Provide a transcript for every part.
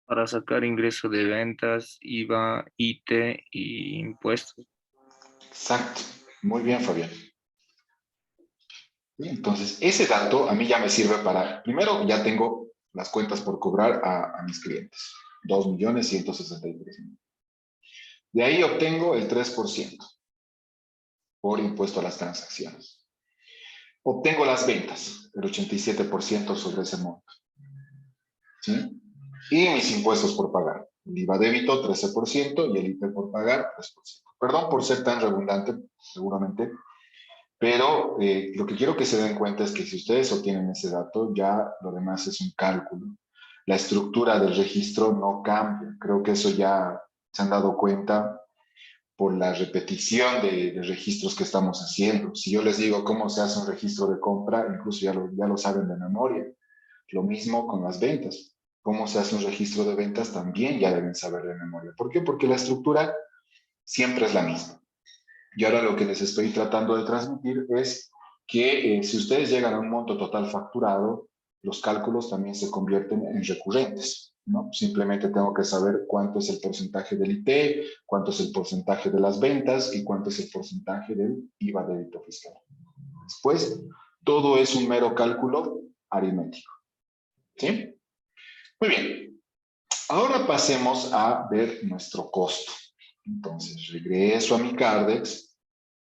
para sacar ingreso de ventas, IVA, IT y impuestos. Exacto. Muy bien, Fabián. Bien, entonces, ese dato a mí ya me sirve para, primero, ya tengo las cuentas por cobrar a mis clientes. 2.163.000. De ahí obtengo el 3% por impuesto a las transacciones. Obtengo las ventas, el 87% sobre ese monto. ¿Sí? Y mis impuestos por pagar. El IVA débito, 13%, y el IP por pagar, 3%. Perdón por ser tan redundante, seguramente, pero lo que quiero que se den cuenta es que si ustedes obtienen ese dato, ya lo demás es un cálculo. La estructura del registro no cambia. Creo que eso ya se han dado cuenta por la repetición de registros que estamos haciendo. Si yo les digo cómo se hace un registro de compra, incluso ya lo saben de memoria. Lo mismo con las ventas. Cómo se hace un registro de ventas también ya deben saber de memoria. ¿Por qué? Porque la estructura siempre es la misma. Y ahora lo que les estoy tratando de transmitir es que si ustedes llegan a un monto total facturado, los cálculos también se convierten en recurrentes, ¿no? Simplemente tengo que saber cuánto es el porcentaje del IT, cuánto es el porcentaje de las ventas y cuánto es el porcentaje del IVA débito fiscal. Después, todo es un mero cálculo aritmético. ¿Sí? Muy bien. Ahora pasemos a ver nuestro costo. Entonces, regreso a mi Cardex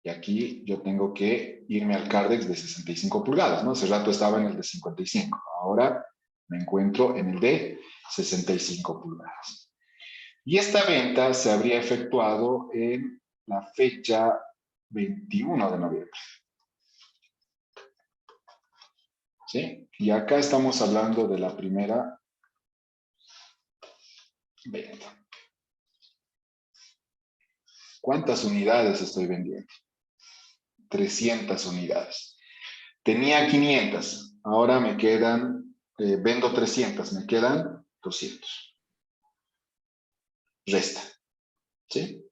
y aquí yo tengo que irme al Cardex de 65 pulgadas, ¿no? Hace rato estaba en el de 55. Ahora me encuentro en el de 65 pulgadas. Y esta venta se habría efectuado en la fecha 21 de noviembre. ¿Sí? Y acá estamos hablando de la primera venta. ¿Cuántas unidades estoy vendiendo? 300 unidades. Tenía 500, ahora me quedan, vendo 300, me quedan 200. Resta, ¿sí?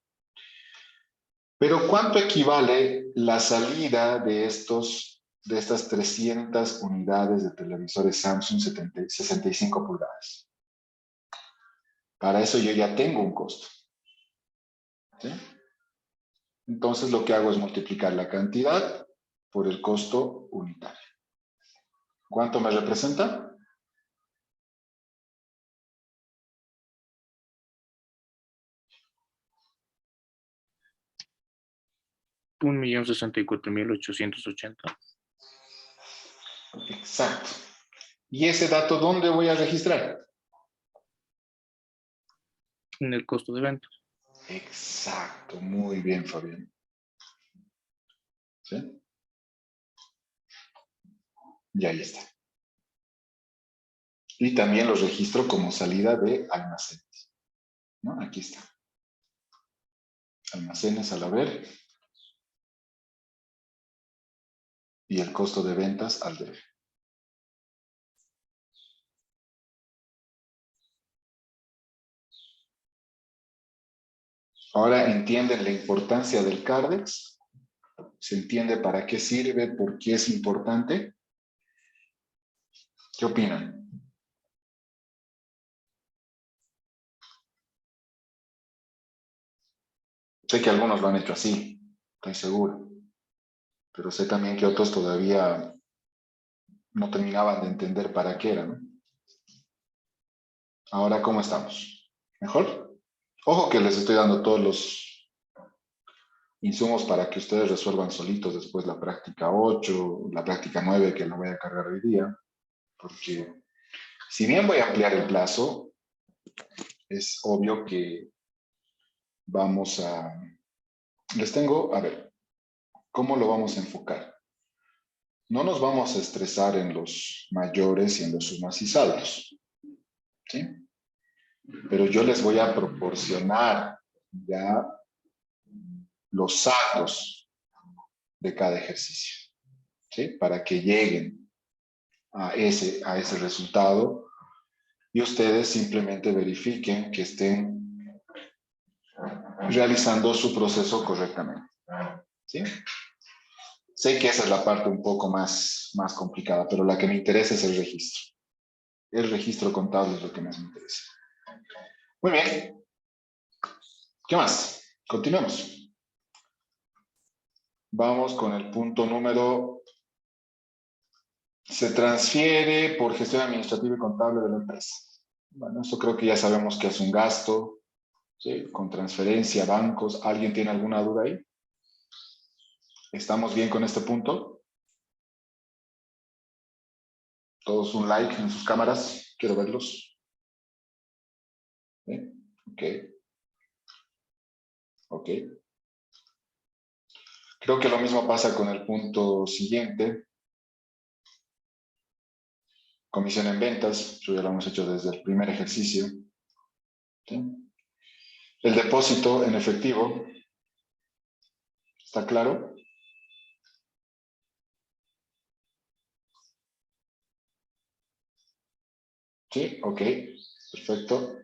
Pero ¿cuánto equivale la salida de estas 300 unidades de televisores Samsung 65 pulgadas? Para eso yo ya tengo un costo, ¿sí? Entonces lo que hago es multiplicar la cantidad por el costo unitario. ¿Cuánto me representa? $1.064.880 Exacto. ¿Y ese dato dónde voy a registrar? en el costo de ventas. Exacto, muy bien, Fabián. ¿Sí? Y ahí está. Y también los registro como salida de almacenes, ¿no? Aquí está. Almacenes al haber y el costo de ventas al deber. Ahora entienden la importancia del Cardex. ¿Se entiende para qué sirve? ¿Por qué es importante? ¿Qué opinan? Sé que algunos lo han hecho así, estoy seguro. Pero sé también que otros todavía no terminaban de entender para qué era, ¿no? Ahora, ¿cómo estamos? ¿Mejor? Ojo que les estoy dando todos los insumos para que ustedes resuelvan solitos después la práctica 8, la práctica 9 que la voy a cargar hoy día, porque si bien voy a ampliar el plazo, es obvio que vamos a... Les tengo, a ver, ¿cómo lo vamos a enfocar? No nos vamos a estresar en los mayores y en los sumas y saldos, ¿sí? Pero yo les voy a proporcionar ya los saldos de cada ejercicio, ¿sí? Para que lleguen a ese resultado y ustedes simplemente verifiquen que estén realizando su proceso correctamente, ¿sí? Sé que esa es la parte un poco más complicada, pero la que me interesa es el registro. El registro contable es lo que más me interesa. Muy bien. ¿Qué más? Continuemos. Vamos con el punto número. Se transfiere por gestión administrativa y contable de la empresa. Bueno, esto creo que ya sabemos que es un gasto, ¿sí? Con transferencia, bancos. ¿Alguien tiene alguna duda ahí? ¿Estamos bien con este punto? Todos un like en sus cámaras. Quiero verlos. ¿Sí? Ok. Ok. Creo que lo mismo pasa con el punto siguiente. Comisión en ventas. Eso ya lo hemos hecho desde el primer ejercicio. ¿Sí? El depósito en efectivo. ¿Está claro? Sí, ok. Perfecto.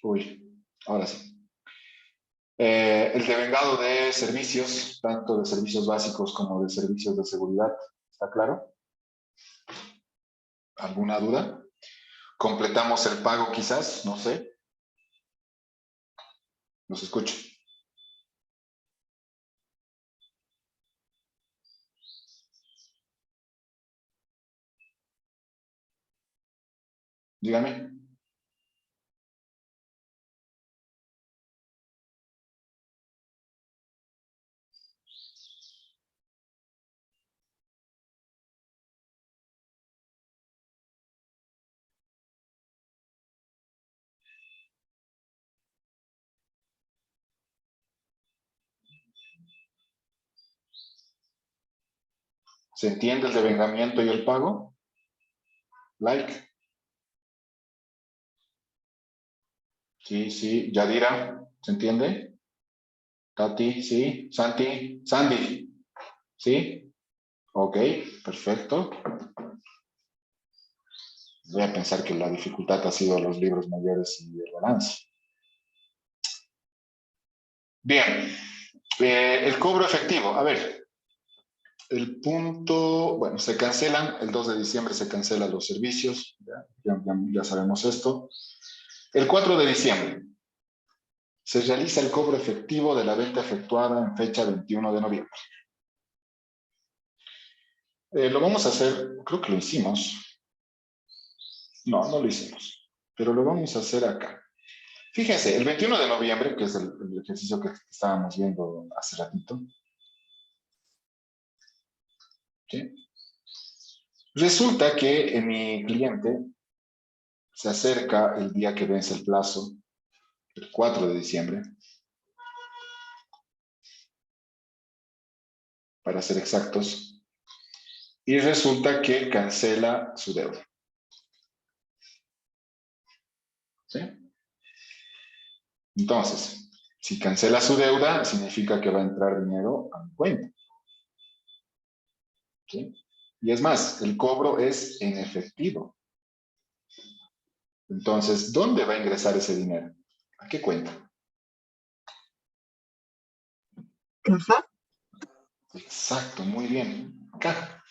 Uy, ahora sí. El devengado de servicios, tanto de servicios básicos como de servicios de seguridad. ¿Está claro? ¿Alguna duda? ¿Completamos el pago quizás? No sé. Los escucho. Dígame. ¿Se entiende el devengamiento y el pago? Like. Sí, sí. Yadira, ¿se entiende? Tati, sí. Santi, Sandy, ¿sí? Ok, perfecto. Voy a pensar que la dificultad ha sido los libros mayores y el balance. Bien, el cobro efectivo. A ver, el punto, bueno, se cancelan, el 2 de diciembre se cancelan los servicios, ya sabemos esto. El 4 de diciembre se realiza el cobro efectivo de la venta efectuada en fecha 21 de noviembre. Lo vamos a hacer, creo que lo hicimos. No, no lo hicimos, pero lo vamos a hacer acá. Fíjense, el 21 de noviembre, que es el ejercicio que estábamos viendo hace ratito, ¿sí? Resulta que mi cliente se acerca el día que vence el plazo, el 4 de diciembre, para ser exactos, y resulta que cancela su deuda. ¿Sí? Entonces, si cancela su deuda, significa que va a entrar dinero a mi cuenta. ¿Sí? Y es más, el cobro es en efectivo. Entonces, ¿dónde va a ingresar ese dinero? ¿A qué cuenta? Ajá. Exacto, muy bien. Acá.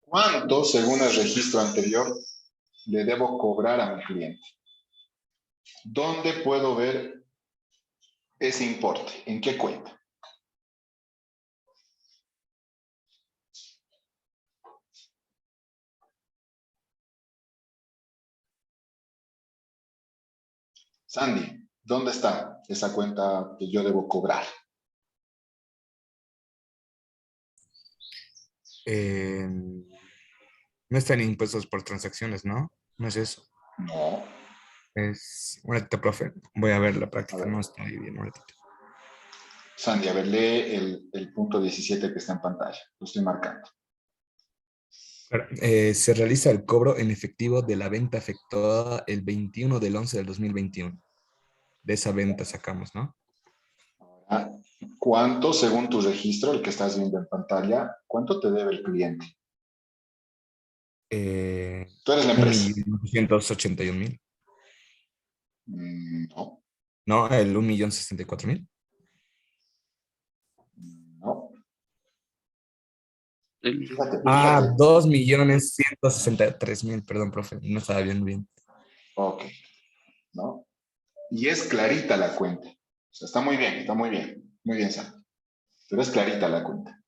¿Cuánto, según el registro anterior, le debo cobrar a mi cliente? ¿Dónde puedo ver ese importe? ¿En qué cuenta? Sandy, ¿dónde está esa cuenta que yo debo cobrar? Eh, no están impuestos por transacciones, ¿no? No es eso. No. Es un ratito, profe. Voy a ver la A práctica. ver, No estoy bien un ratito. Sandy, a ver, lee el punto 17 que está en pantalla. Lo estoy marcando. Claro, se realiza el cobro en efectivo de la venta efectuada el 21 del 11 del 2021. De esa venta sacamos, ¿no? Ah, ¿cuánto, según tu registro, el que estás viendo en pantalla, cuánto te debe el cliente? Tú eres la empresa. 1.881.000. No. No, el 1.064.000. Fíjate, Ah, fíjate. 2.163.000, perdón, profe, no estaba viendo bien. Ok, ¿no? Y es clarita la cuenta. O sea, está muy bien, está muy bien. Muy bien, Sam. Pero es clarita la cuenta.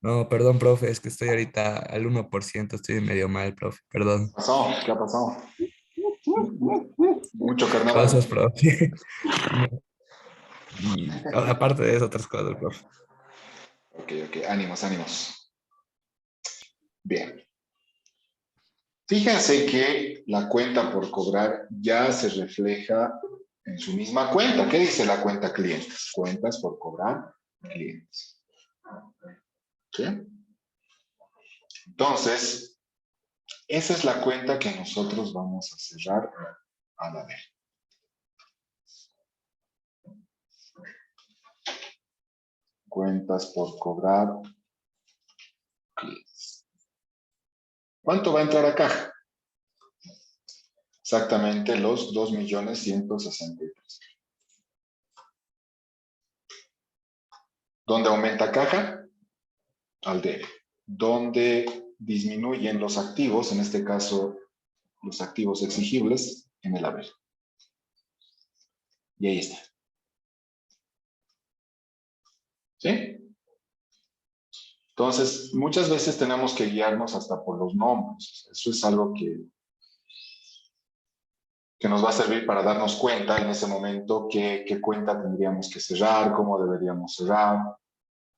No, perdón, profe, es que estoy ahorita al 1%, estoy medio mal, profe, perdón. ¿Qué pasó? ¿Qué ha pasado? Mucho Cosas, carnaval. profe. Y aparte de eso, otras cosas, profe. Ok, ok. Ánimos, ánimos. Bien. Fíjense que la cuenta por cobrar ya se refleja en su misma cuenta. ¿Qué dice la cuenta clientes? Cuentas por cobrar clientes. ¿Sí? Entonces, esa es la cuenta que nosotros vamos a cerrar a la vez. Cuentas por cobrar clientes. ¿Cuánto va a entrar a caja? Exactamente los 2.163.000. ¿Dónde aumenta caja? Al debe. ¿Dónde disminuyen los activos? En este caso, los activos exigibles en el haber. Y ahí está. ¿Sí? Entonces, muchas veces tenemos que guiarnos hasta por los nombres. Eso es algo que nos va a servir para darnos cuenta en ese momento qué cuenta tendríamos que cerrar, cómo deberíamos cerrar.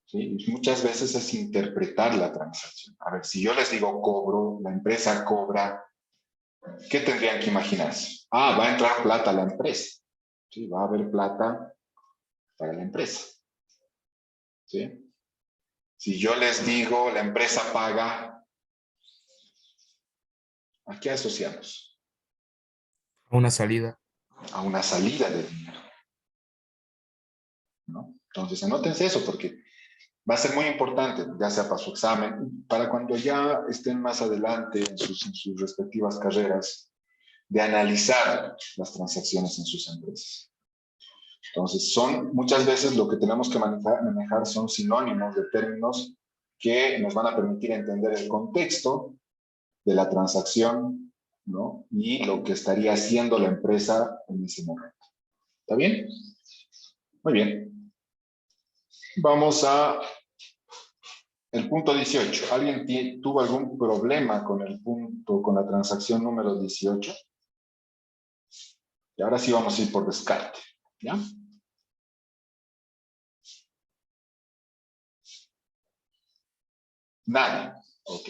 ¿Sí? Y muchas veces es interpretar la transacción. A ver, si yo les digo cobro, la empresa cobra, ¿qué tendrían que imaginarse? Ah, va a entrar plata a la empresa. ¿Sí? Va a haber plata para la empresa. ¿Sí? Si yo les digo la empresa paga, ¿a qué asociamos? Una salida. A una salida de dinero. ¿No? Entonces, anótense eso porque va a ser muy importante, ya sea para su examen, para cuando ya estén más adelante en sus respectivas carreras, de analizar las transacciones en sus empresas. Entonces, muchas veces lo que tenemos que manejar son sinónimos de términos que nos van a permitir entender el contexto de la transacción, ¿no? Y lo que estaría haciendo la empresa en ese momento. ¿Está bien? Muy bien. Vamos a el punto 18. ¿Alguien tuvo algún problema con el punto, con la transacción número 18? Y ahora sí vamos a ir por descarte. ¿Ya? Nada. Ok.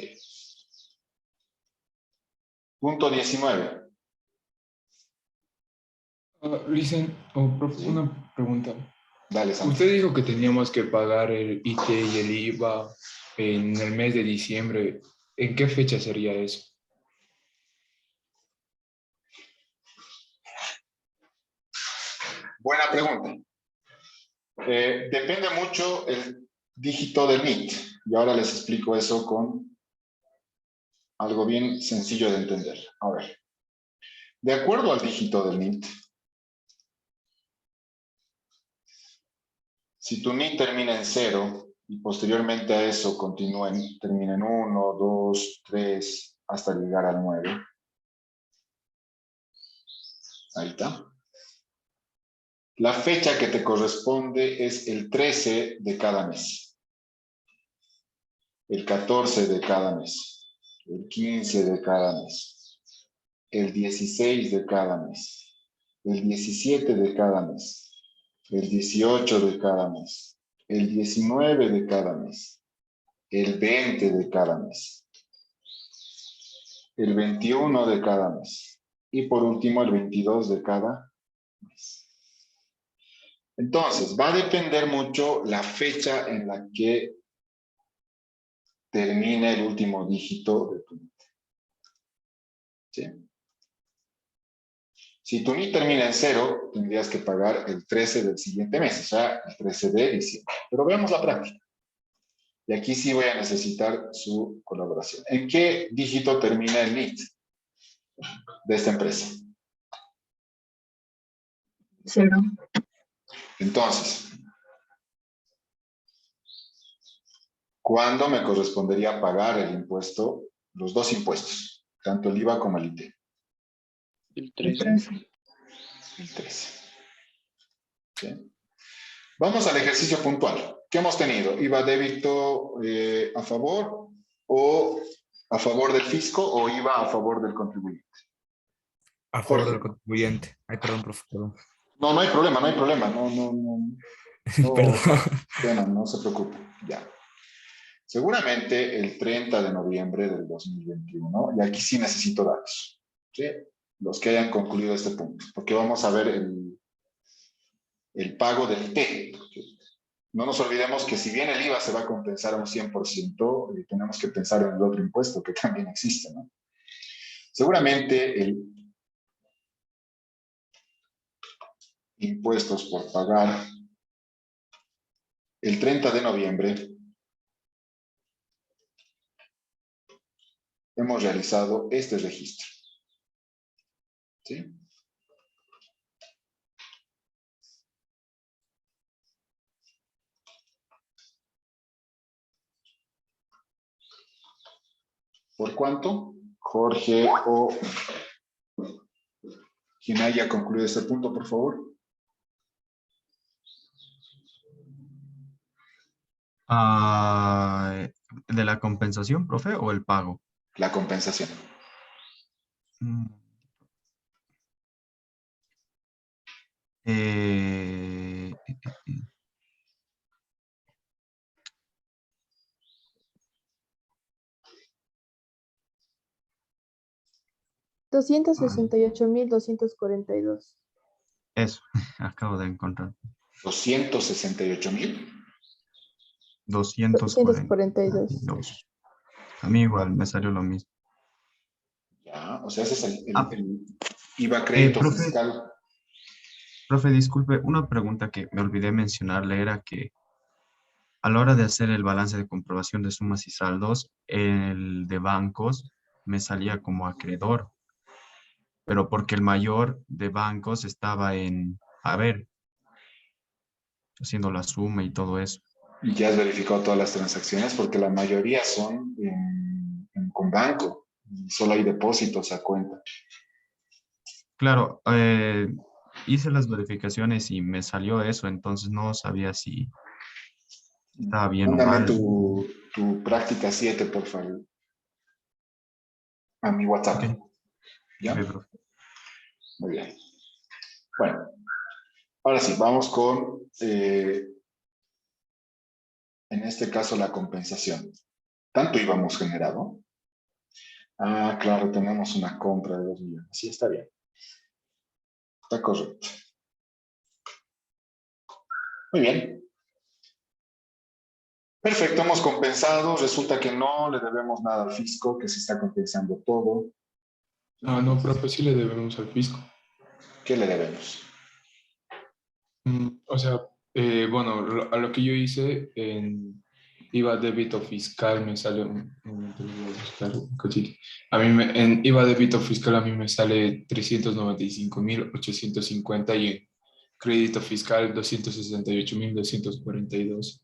Punto 19. Listen, Sí. una pregunta. Dale, Santi. Usted dijo que teníamos que pagar el IT y el IVA en el mes de diciembre. ¿En qué fecha sería eso? Buena pregunta. Depende mucho el dígito del NIT. Y ahora les explico eso con algo bien sencillo de entender. A ver. De acuerdo al dígito del NIT, si tu NIT termina en 0 y posteriormente a eso termina en 1, 2, 3, hasta llegar al 9. Ahí está. La fecha que te corresponde es el 13 de cada mes, el 14 de cada mes, el 15 de cada mes, el 16 de cada mes, el 17 de cada mes, el 18 de cada mes, el 19 de cada mes, el 20 de cada mes, el 21 de cada mes y por último el 22 de cada mes. Entonces, va a depender mucho la fecha en la que termina el último dígito de tu NIT. ¿Sí? Si tu NIT termina en 0, tendrías que pagar el 13 del siguiente mes, o sea, el 13 de diciembre. Pero veamos la práctica. Y aquí sí voy a necesitar su colaboración. ¿En qué dígito termina el NIT de esta empresa? 0. Entonces, ¿Cuándo me correspondería pagar el impuesto, los dos impuestos, tanto el IVA como el IT? El El 13. 13. El 13. ¿Sí? Vamos al ejercicio puntual. ¿Qué hemos tenido? ¿IVA débito a favor o a favor del fisco o IVA a favor del contribuyente? A favor Jorge. del contribuyente. Ay, perdón, profe, perdón. No, no hay problema, no hay problema. No, Perdón. pena, no se preocupe. Ya. Seguramente el 30 de noviembre del 2021, y aquí sí necesito datos, ¿sí? Los que hayan concluido este punto, porque vamos a ver el pago del IT. No nos olvidemos que si bien el IVA se va a compensar a un 100%, tenemos que pensar en el otro impuesto que también existe, ¿no? Seguramente el impuestos por pagar el 30 de noviembre hemos realizado este registro, ¿sí? ¿Por cuánto? Jorge o quien haya concluido este punto, por favor. ¿De la compensación, profe, o el pago? La compensación. Mm. Eh, eh, eh, eh. Ay, 268.242. Eso, acabo de encontrar. 268,000. 242. 242. A mí igual me salió lo mismo. Ya, o sea, ese es Ah, el IVA crédito profe, fiscal. profe, disculpe, una pregunta que me olvidé mencionarle era que a la hora de hacer el balance de comprobación de sumas y saldos, el de bancos me salía como acreedor, pero porque el mayor de bancos estaba a ver, haciendo la suma y todo eso. Y ya has verificado todas las transacciones porque la mayoría son con banco. Solo hay depósitos a cuenta. Claro, hice las verificaciones y me salió eso, entonces no sabía si estaba bien o Mándame mal. tu práctica 7, por favor, a mi Ok, WhatsApp. ¿Ya? ok, profe. Muy bien. Bueno, ahora sí, vamos con, en este caso, la compensación. ¿Tanto íbamos generado? Ah, claro, tenemos una compra de 2 millones. Sí, está bien. Está correcto. Muy bien. Perfecto, hemos compensado. Resulta que no le debemos nada al fisco, que se está compensando todo. Ah, no, profe, sí le debemos al fisco. ¿Qué le debemos? O sea, bueno, a lo que yo hice en IVA débito fiscal me sale un momento, lo voy a buscar un cachito. En IVA débito fiscal a mí me sale 395.850 y en crédito fiscal 268.242.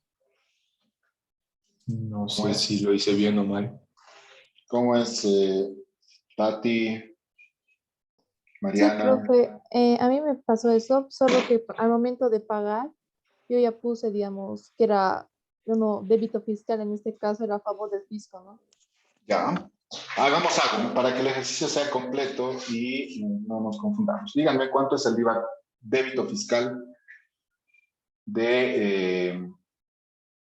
No ¿Cómo sé si es? lo hice bien o mal. ¿Cómo es, Tati, Sí, Mariana? profe, a mí me pasó eso, solo que al momento de pagar, yo ya puse, digamos, que era, bueno, débito fiscal, en este caso era a favor del fisco, ¿no? Ya. Hagamos algo, ¿no? Para que el ejercicio sea completo y no nos confundamos. Díganme cuánto es el IVA débito fiscal de,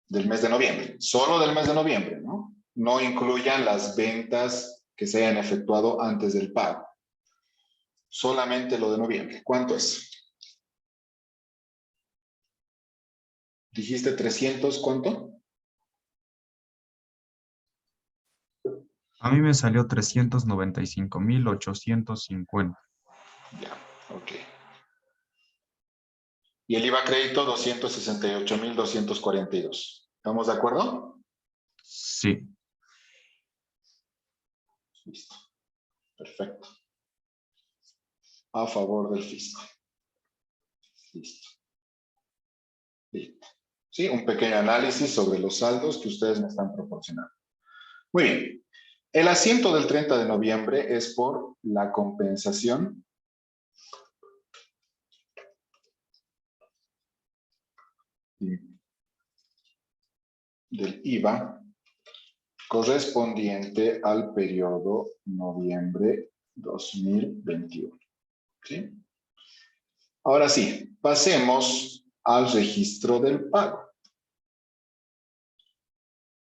del mes de noviembre. Solo del mes de noviembre, ¿no? No incluyan las ventas que se hayan efectuado antes del pago. Solamente lo de noviembre. ¿Cuánto es? ¿Dijiste 300 cuánto? A mí me salió 395.850. Ya, ok. Y el IVA crédito 268,242. ¿Estamos de acuerdo? Sí. Listo. Perfecto. A favor del fisco. Listo. Listo. ¿Sí? Un pequeño análisis sobre los saldos que ustedes me están proporcionando. Muy bien. El asiento del 30 de noviembre es por la compensación del IVA correspondiente al periodo noviembre 2021. ¿Sí? Ahora sí, pasemos al registro del pago.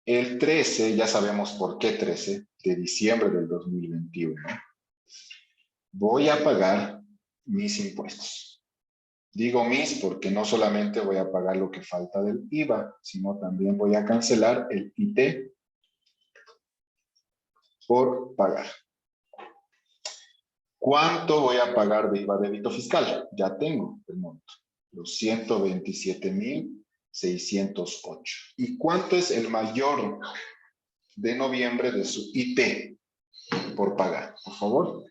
El 13, ya sabemos por qué 13, de diciembre del 2021, voy a pagar mis impuestos. Digo mis porque no solamente voy a pagar lo que falta del IVA, sino también voy a cancelar el IT por pagar. ¿Cuánto voy a pagar de IVA débito fiscal? Ya tengo el monto, los 127,608. ¿Y cuánto es el mayor de noviembre de su IT por pagar? Por favor.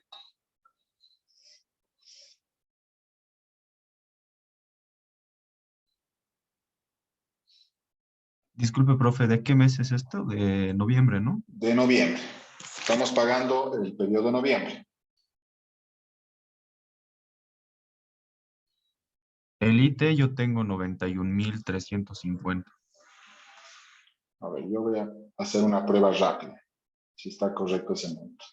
Disculpe, profe, ¿de qué mes es esto? De noviembre, ¿no? De noviembre. Estamos pagando el periodo de noviembre. El IT yo tengo 91,350. A ver, yo voy a hacer una prueba rápida, si está correcto ese monto.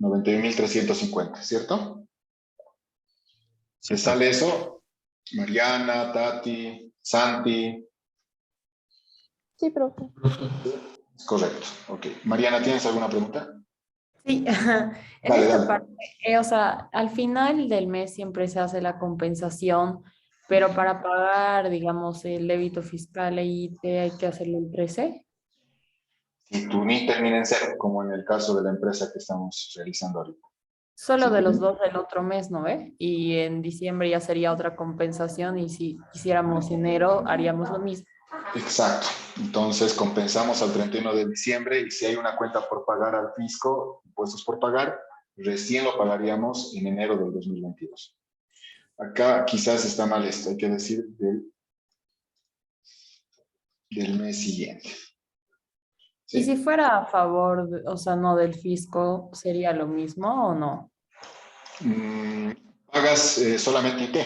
$91,350, ¿cierto? Sí, ¿Te sale eso? Mariana, Tati, Santi. Sí, profe. Es correcto. Ok. Mariana, ¿tienes alguna pregunta? Sí, en Dale, esta dale. parte, o sea, al final del mes siempre se hace la compensación, pero para pagar, digamos, el débito fiscal ahí te hay que hacerlo el 13. Si tu NIT termina en cero, como en el caso de la empresa que estamos realizando ahorita. Solo Si de los termina- dos del otro mes, ¿no ve? Y en diciembre ya sería otra compensación y si quisiéramos enero haríamos lo mismo. Exacto. Entonces compensamos al 31 de diciembre y si hay una cuenta por pagar al fisco, impuestos por pagar, recién lo pagaríamos en enero del 2022. Acá quizás está mal esto, hay que decir del mes siguiente. Y si ¿Sí? fuera a favor, o sea, no del fisco, ¿sería lo mismo o no? Mm, pagas solamente IT,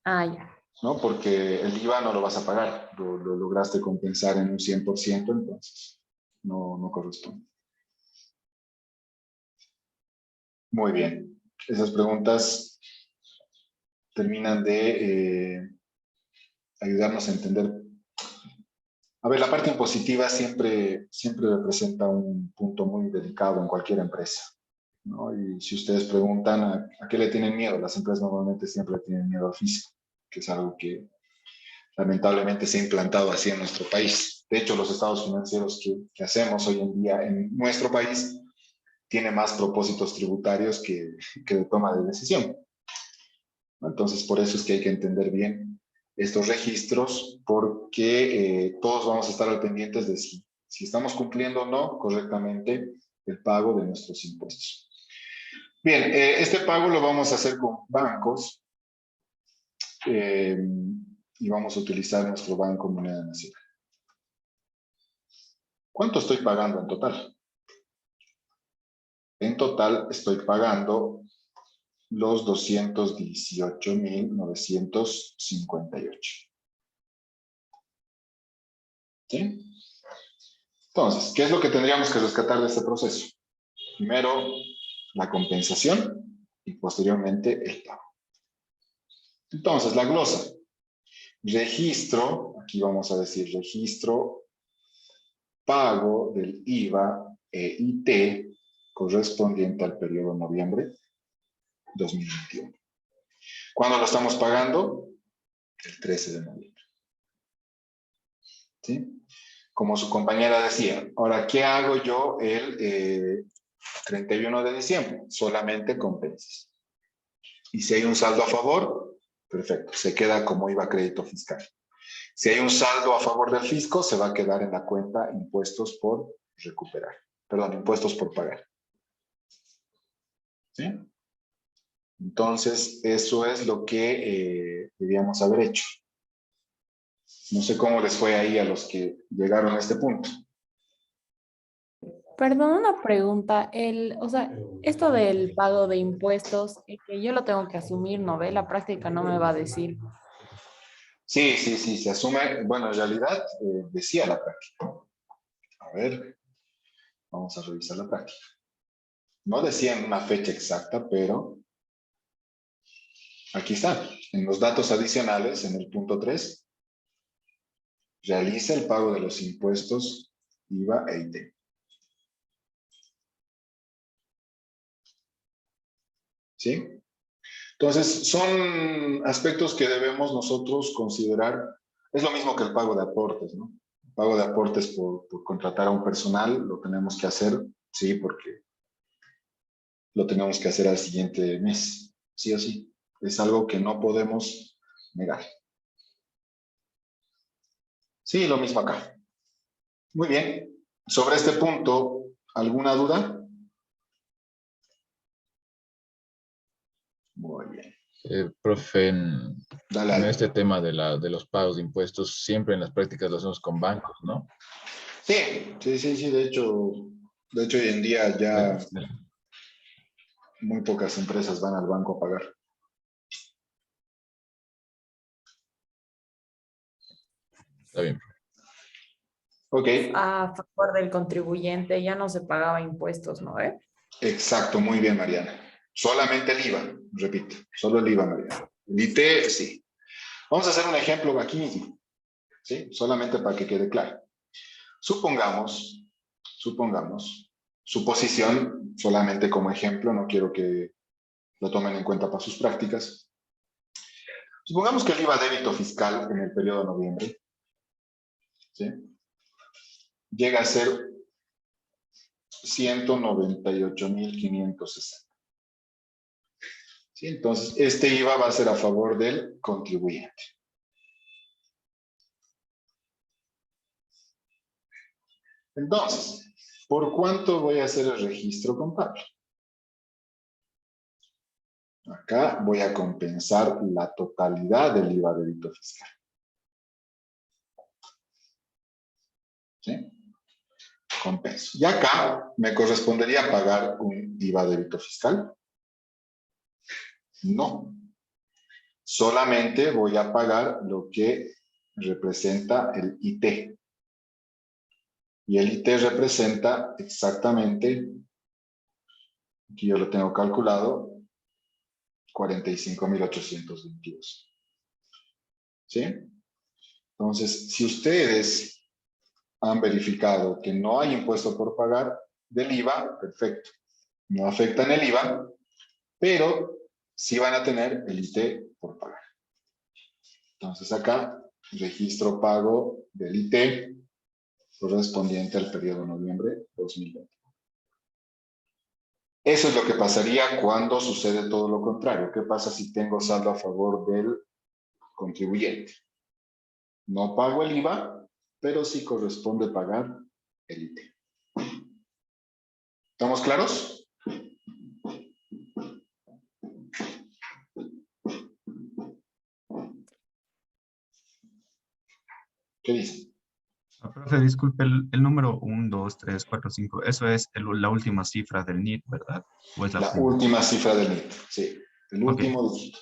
Ah, ya. ¿no? Porque el IVA no lo vas a pagar, lo lograste compensar en un 100%, entonces no corresponde. Muy bien. Esas preguntas terminan de ayudarnos a entender. A ver, la parte impositiva siempre representa un punto muy delicado en cualquier empresa, ¿no? Y si ustedes preguntan a qué le tienen miedo, las empresas normalmente siempre tienen miedo al fisco, que es algo que lamentablemente se ha implantado así en nuestro país. De hecho, los estados financieros que hacemos hoy en día en nuestro país tienen más propósitos tributarios que de toma de decisión. Entonces, por eso es que hay que entender bien estos registros, porque todos vamos a estar al pendientes de si estamos cumpliendo o no correctamente el pago de nuestros impuestos. Bien, este pago lo vamos a hacer con bancos y vamos a utilizar nuestro banco moneda nacional. ¿Cuánto estoy pagando en total? En total estoy pagando los 218,958. ¿Sí? Entonces, ¿qué es lo que tendríamos que rescatar de este proceso? Primero, la compensación y posteriormente el pago. Entonces, la glosa. Registro, aquí vamos a decir registro, pago del IVA e IT correspondiente al periodo noviembre 2021. ¿Cuándo lo estamos pagando? El 13 de noviembre. ¿Sí? Como su compañera decía, ahora, ¿qué hago yo el 31 de diciembre? Solamente compensas. Y si hay un saldo a favor, perfecto, se queda como IVA crédito fiscal. Si hay un saldo a favor del fisco, se va a quedar en la cuenta impuestos por recuperar. Perdón, impuestos por pagar. ¿Sí? Entonces, eso es lo que debíamos haber hecho. No sé cómo les fue ahí a los que llegaron a este punto. Perdón, una pregunta. O sea, esto del pago de impuestos, que yo lo tengo que asumir, ¿no ve? La práctica no me va a decir. Sí, sí, sí, se asume. Bueno, en realidad decía la práctica. A ver, vamos a revisar la práctica. No decía en una fecha exacta, pero aquí está. En los datos adicionales, en el punto 3, realiza el pago de los impuestos IVA e IT. ¿Sí? Entonces, son aspectos que debemos nosotros considerar. Es lo mismo que el pago de aportes, ¿no? El pago de aportes por contratar a un personal, lo tenemos que hacer, sí, porque lo tenemos que hacer al siguiente mes, sí o sí. Es algo que no podemos negar. Sí, lo mismo acá. Muy bien. Sobre este punto, ¿alguna duda? Muy bien. Profe, Dale, en dale. este tema de los pagos de impuestos, siempre en las prácticas lo hacemos con bancos, ¿no? Sí, sí, sí, sí. De hecho, hoy en día ya muy pocas empresas van al banco a pagar. Está bien. Ok, A favor del contribuyente ya no se pagaba impuestos, ¿no ve? exacto, muy bien, Mariana. Solamente el IVA, repito, solo el IVA, Mariana. El IT, sí. Vamos a hacer un ejemplo aquí mismo, ¿sí? Solamente para que quede claro. Supongamos, suposición, solamente como ejemplo, no quiero que lo tomen en cuenta para sus prácticas. Supongamos que el IVA débito fiscal en el periodo de noviembre, ¿sí? Llega a ser 198.560. ¿Sí? Entonces, este IVA va a ser a favor del contribuyente. Entonces, ¿por cuánto voy a hacer el registro contable? Acá voy a compensar la totalidad del IVA débito fiscal. ¿Sí? Compenso. Y acá me correspondería pagar un IVA débito fiscal. No. Solamente voy a pagar lo que representa el IT. Y el IT representa exactamente, aquí yo lo tengo calculado, 45.822. ¿Sí? Entonces, si ustedes han verificado que no hay impuesto por pagar del IVA, perfecto. No afectan el IVA, pero sí van a tener el IT por pagar. Entonces acá, registro pago del IT correspondiente al periodo noviembre 2020. Eso es lo que pasaría cuando sucede todo lo contrario. ¿Qué pasa si tengo saldo a favor del contribuyente? No pago el IVA, pero sí corresponde pagar el IT. ¿Estamos claros? ¿Qué dicen? Profe, disculpe, el número 1, 2, 3, 4, 5, eso es la última cifra del NIT, ¿verdad? ¿O es la La primera? última cifra del NIT, sí. El Ok. último dígito.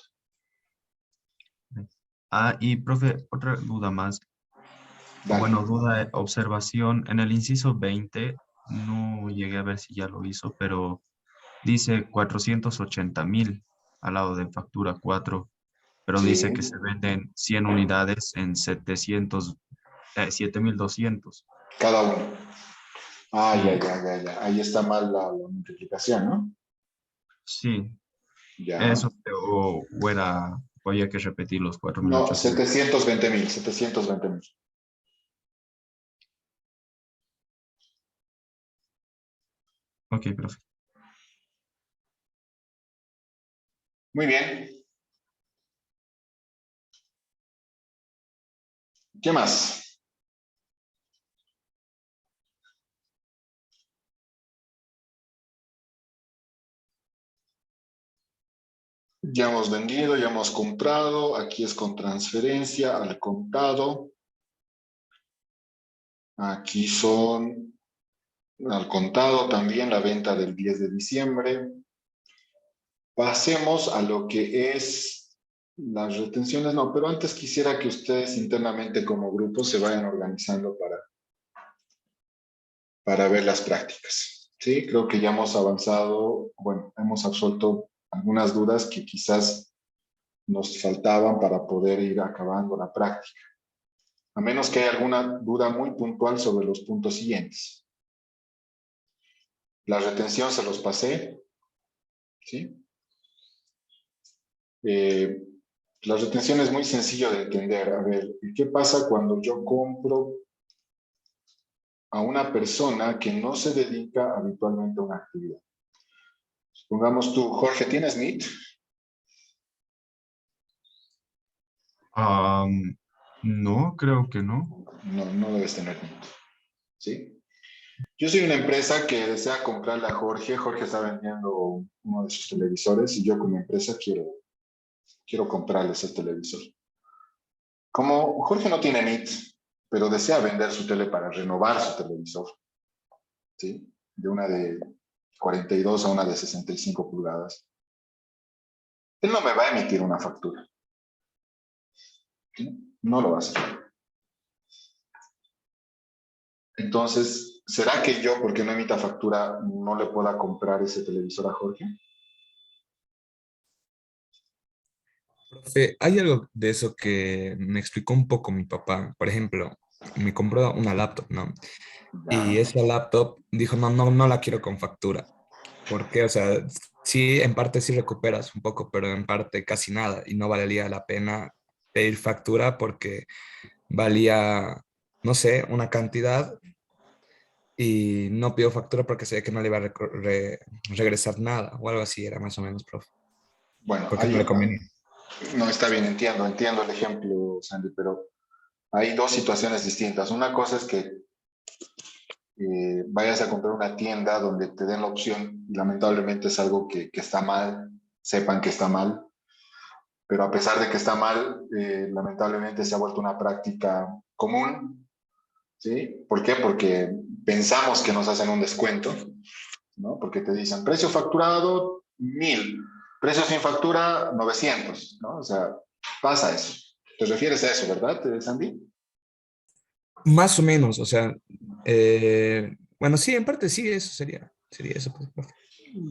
Y profe, otra duda más. O Dale. bueno, duda, observación. En el inciso 20, no llegué a ver si ya lo hizo, pero dice 480.000 al lado de factura 4, pero dice Sí, que se venden 100 unidades en 7.200. cada uno. Ah, ya, Sí, ya, ya, ya. Ahí está mal la multiplicación, ¿no? sí, Ya. eso, o había que repetir los No, 4.800. 720.000, 720.000. Ok, profe. Muy bien. ¿Qué más? Ya hemos vendido, ya hemos comprado. Aquí es con transferencia al contado. Aquí son al contado también la venta del 10 de diciembre. Pasemos a lo que es las retenciones. No, pero antes quisiera que ustedes internamente como grupo se vayan organizando para ver las prácticas. Sí, creo que ya hemos avanzado, bueno, hemos absuelto algunas dudas que quizás nos faltaban para poder ir acabando la práctica. A menos que haya alguna duda muy puntual sobre los puntos siguientes. La retención se los pasé, ¿sí? La retención es muy sencillo de entender. A ver, ¿qué pasa cuando yo compro a una persona que no se dedica habitualmente a una actividad? Supongamos tú, Jorge, ¿tienes NIT? No, creo que no. No, no debes tener NIT, ¿sí? Yo soy una empresa que desea comprarle a Jorge. Jorge está vendiendo uno de sus televisores y yo como empresa quiero comprarle ese televisor. Como Jorge no tiene NIT, pero desea vender su tele para renovar su televisor, ¿sí? De una de 42 a una de 65 pulgadas. Él no me va a emitir una factura, ¿sí? No lo va a hacer. Entonces, ¿será que yo, porque no emita factura, no le pueda comprar ese televisor a Jorge? Profe, hay algo de eso que me explicó un poco mi papá. Por ejemplo, me compró una laptop, ¿no? Y Ya. esa laptop dijo, no la quiero con factura. ¿Por qué? O sea, sí, en parte sí recuperas un poco, pero en parte casi nada. Y no valía la pena pedir factura porque valía, no sé, una cantidad y no pidió factura porque sabía que no le iba a regresar nada o algo así, era más o menos, profe. Bueno, Porque no le convenía. no está bien, entiendo el ejemplo, Sandy, pero hay dos situaciones distintas. Una cosa es que vayas a comprar una tienda donde te den la opción, y lamentablemente es algo que está mal, sepan que está mal, pero a pesar de que está mal, lamentablemente se ha vuelto una práctica común, ¿sí? ¿Por qué? Porque pensamos que nos hacen un descuento, ¿no? Porque te dicen, precio facturado, 1000, precio sin factura, 900, ¿no? O sea, pasa eso. ¿Te refieres a eso, verdad, Sandy? Más o menos, o sea, bueno, sí, en parte sí, eso sería eso, pues, profe.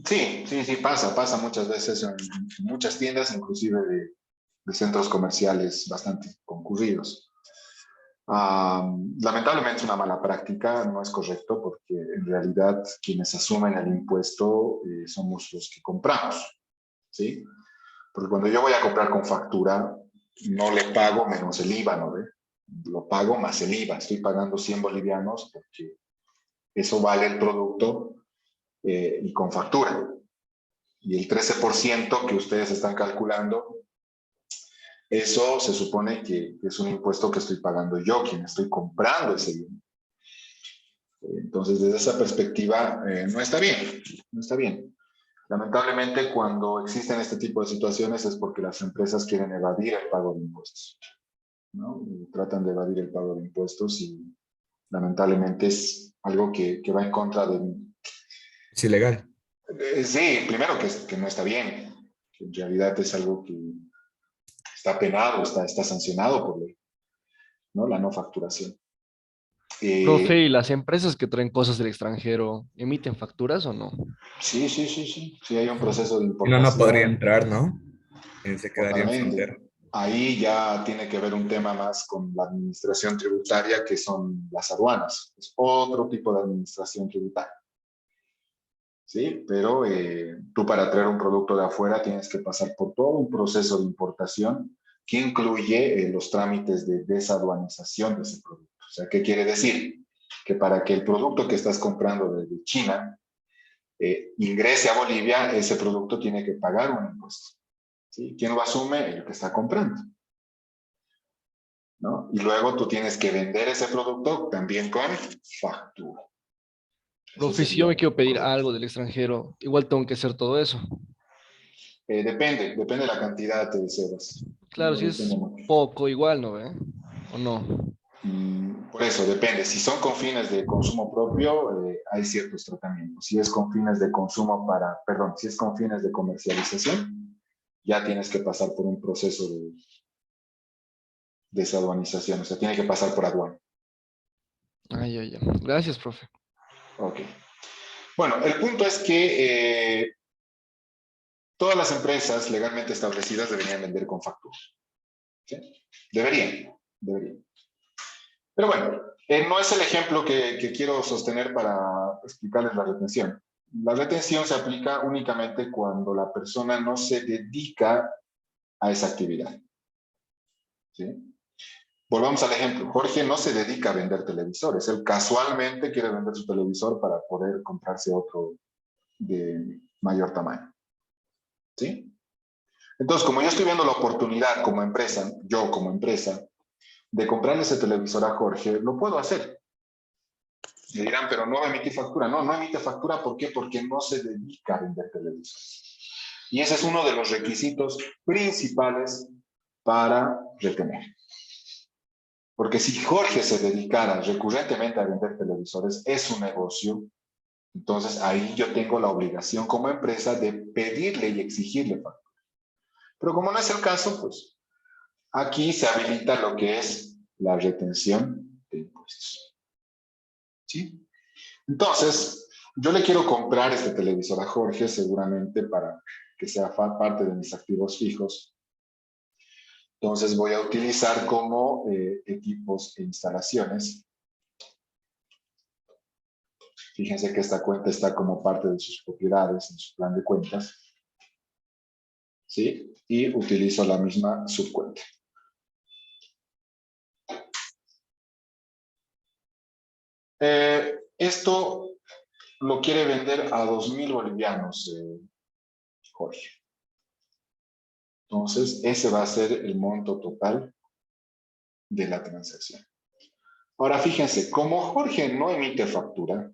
Sí, pasa muchas veces en muchas tiendas, inclusive de centros comerciales bastante concurridos. Lamentablemente es una mala práctica, no es correcto porque en realidad quienes asumen el impuesto somos los que compramos, ¿sí? Porque cuando yo voy a comprar con factura, no le pago menos el IVA, ¿no ve? Lo pago más el IVA, estoy pagando 100 bolivianos porque eso vale el producto y con factura. Y el 13% que ustedes están calculando, eso se supone que es un impuesto que estoy pagando yo, quien estoy comprando ese bien. Entonces, desde esa perspectiva, no está bien, no está bien. Lamentablemente, cuando existen este tipo de situaciones es porque las empresas quieren evadir el pago de impuestos, ¿no? Y tratan de evadir el pago de impuestos y lamentablemente es algo que va en contra de... Es ilegal. Sí, primero que no está bien, que en realidad es algo que está penado, está sancionado por ley, ¿no? La no facturación. Profe, ¿y las empresas que traen cosas del extranjero emiten facturas o no? Sí, hay un proceso de Si no, no podría importación entrar, ¿no? Se quedaría en totalmente. frontera. Ahí ya tiene que ver un tema más con la administración tributaria, que son las aduanas. Es otro tipo de administración tributaria. ¿Sí? Pero tú para traer un producto de afuera tienes que pasar por todo un proceso de importación que incluye los trámites de desaduanización de ese producto. O sea, ¿qué quiere decir? Que para que el producto que estás comprando desde China ingrese a Bolivia, ese producto tiene que pagar un impuesto. ¿Sí? ¿Quién lo asume? El que está comprando, ¿no? Y luego tú tienes que vender ese producto también con factura. Eso Profe, si yo sería me quiero pedir correcto. algo del extranjero, igual tengo que hacer todo eso. Depende de la cantidad de Sebas. Claro, si Depende es mucho. poco, igual, ¿no ve? ¿O no? Por eso, depende. Si son con fines de consumo propio, hay ciertos tratamientos. Si es con fines de consumo si es con fines de comercialización, ya tienes que pasar por un proceso de desaduanización, o sea, tiene que pasar por aduana. Ay, ay, ay. Gracias, profe. Ok. Bueno, el punto es que todas las empresas legalmente establecidas deberían vender con factura. ¿Sí? Deberían. Pero bueno, no es el ejemplo que quiero sostener para explicarles la retención. La retención se aplica únicamente cuando la persona no se dedica a esa actividad. ¿Sí? Volvamos al ejemplo. Jorge no se dedica a vender televisores. Él casualmente quiere vender su televisor para poder comprarse otro de mayor tamaño. ¿Sí? Entonces, como yo estoy viendo la oportunidad como empresa, yo como empresa, de comprarle ese televisor a Jorge, lo puedo hacer. Me dirán, pero no emite factura. No, no emite factura. ¿Por qué? Porque no se dedica a vender televisores. Y ese es uno de los requisitos principales para retener. Porque si Jorge se dedicara recurrentemente a vender televisores, es un negocio, entonces ahí yo tengo la obligación como empresa de pedirle y exigirle factura. Pero como no es el caso, pues aquí se habilita lo que es la retención de impuestos. ¿Sí? Entonces, yo le quiero comprar este televisor a Jorge seguramente para que sea parte de mis activos fijos. Entonces voy a utilizar como equipos e instalaciones. Fíjense que esta cuenta está como parte de sus propiedades en su plan de cuentas. ¿Sí? Y utilizo la misma subcuenta. Esto lo quiere vender a 2.000 bolivianos, Jorge. Entonces, ese va a ser el monto total de la transacción. Ahora, fíjense, como Jorge no emite factura,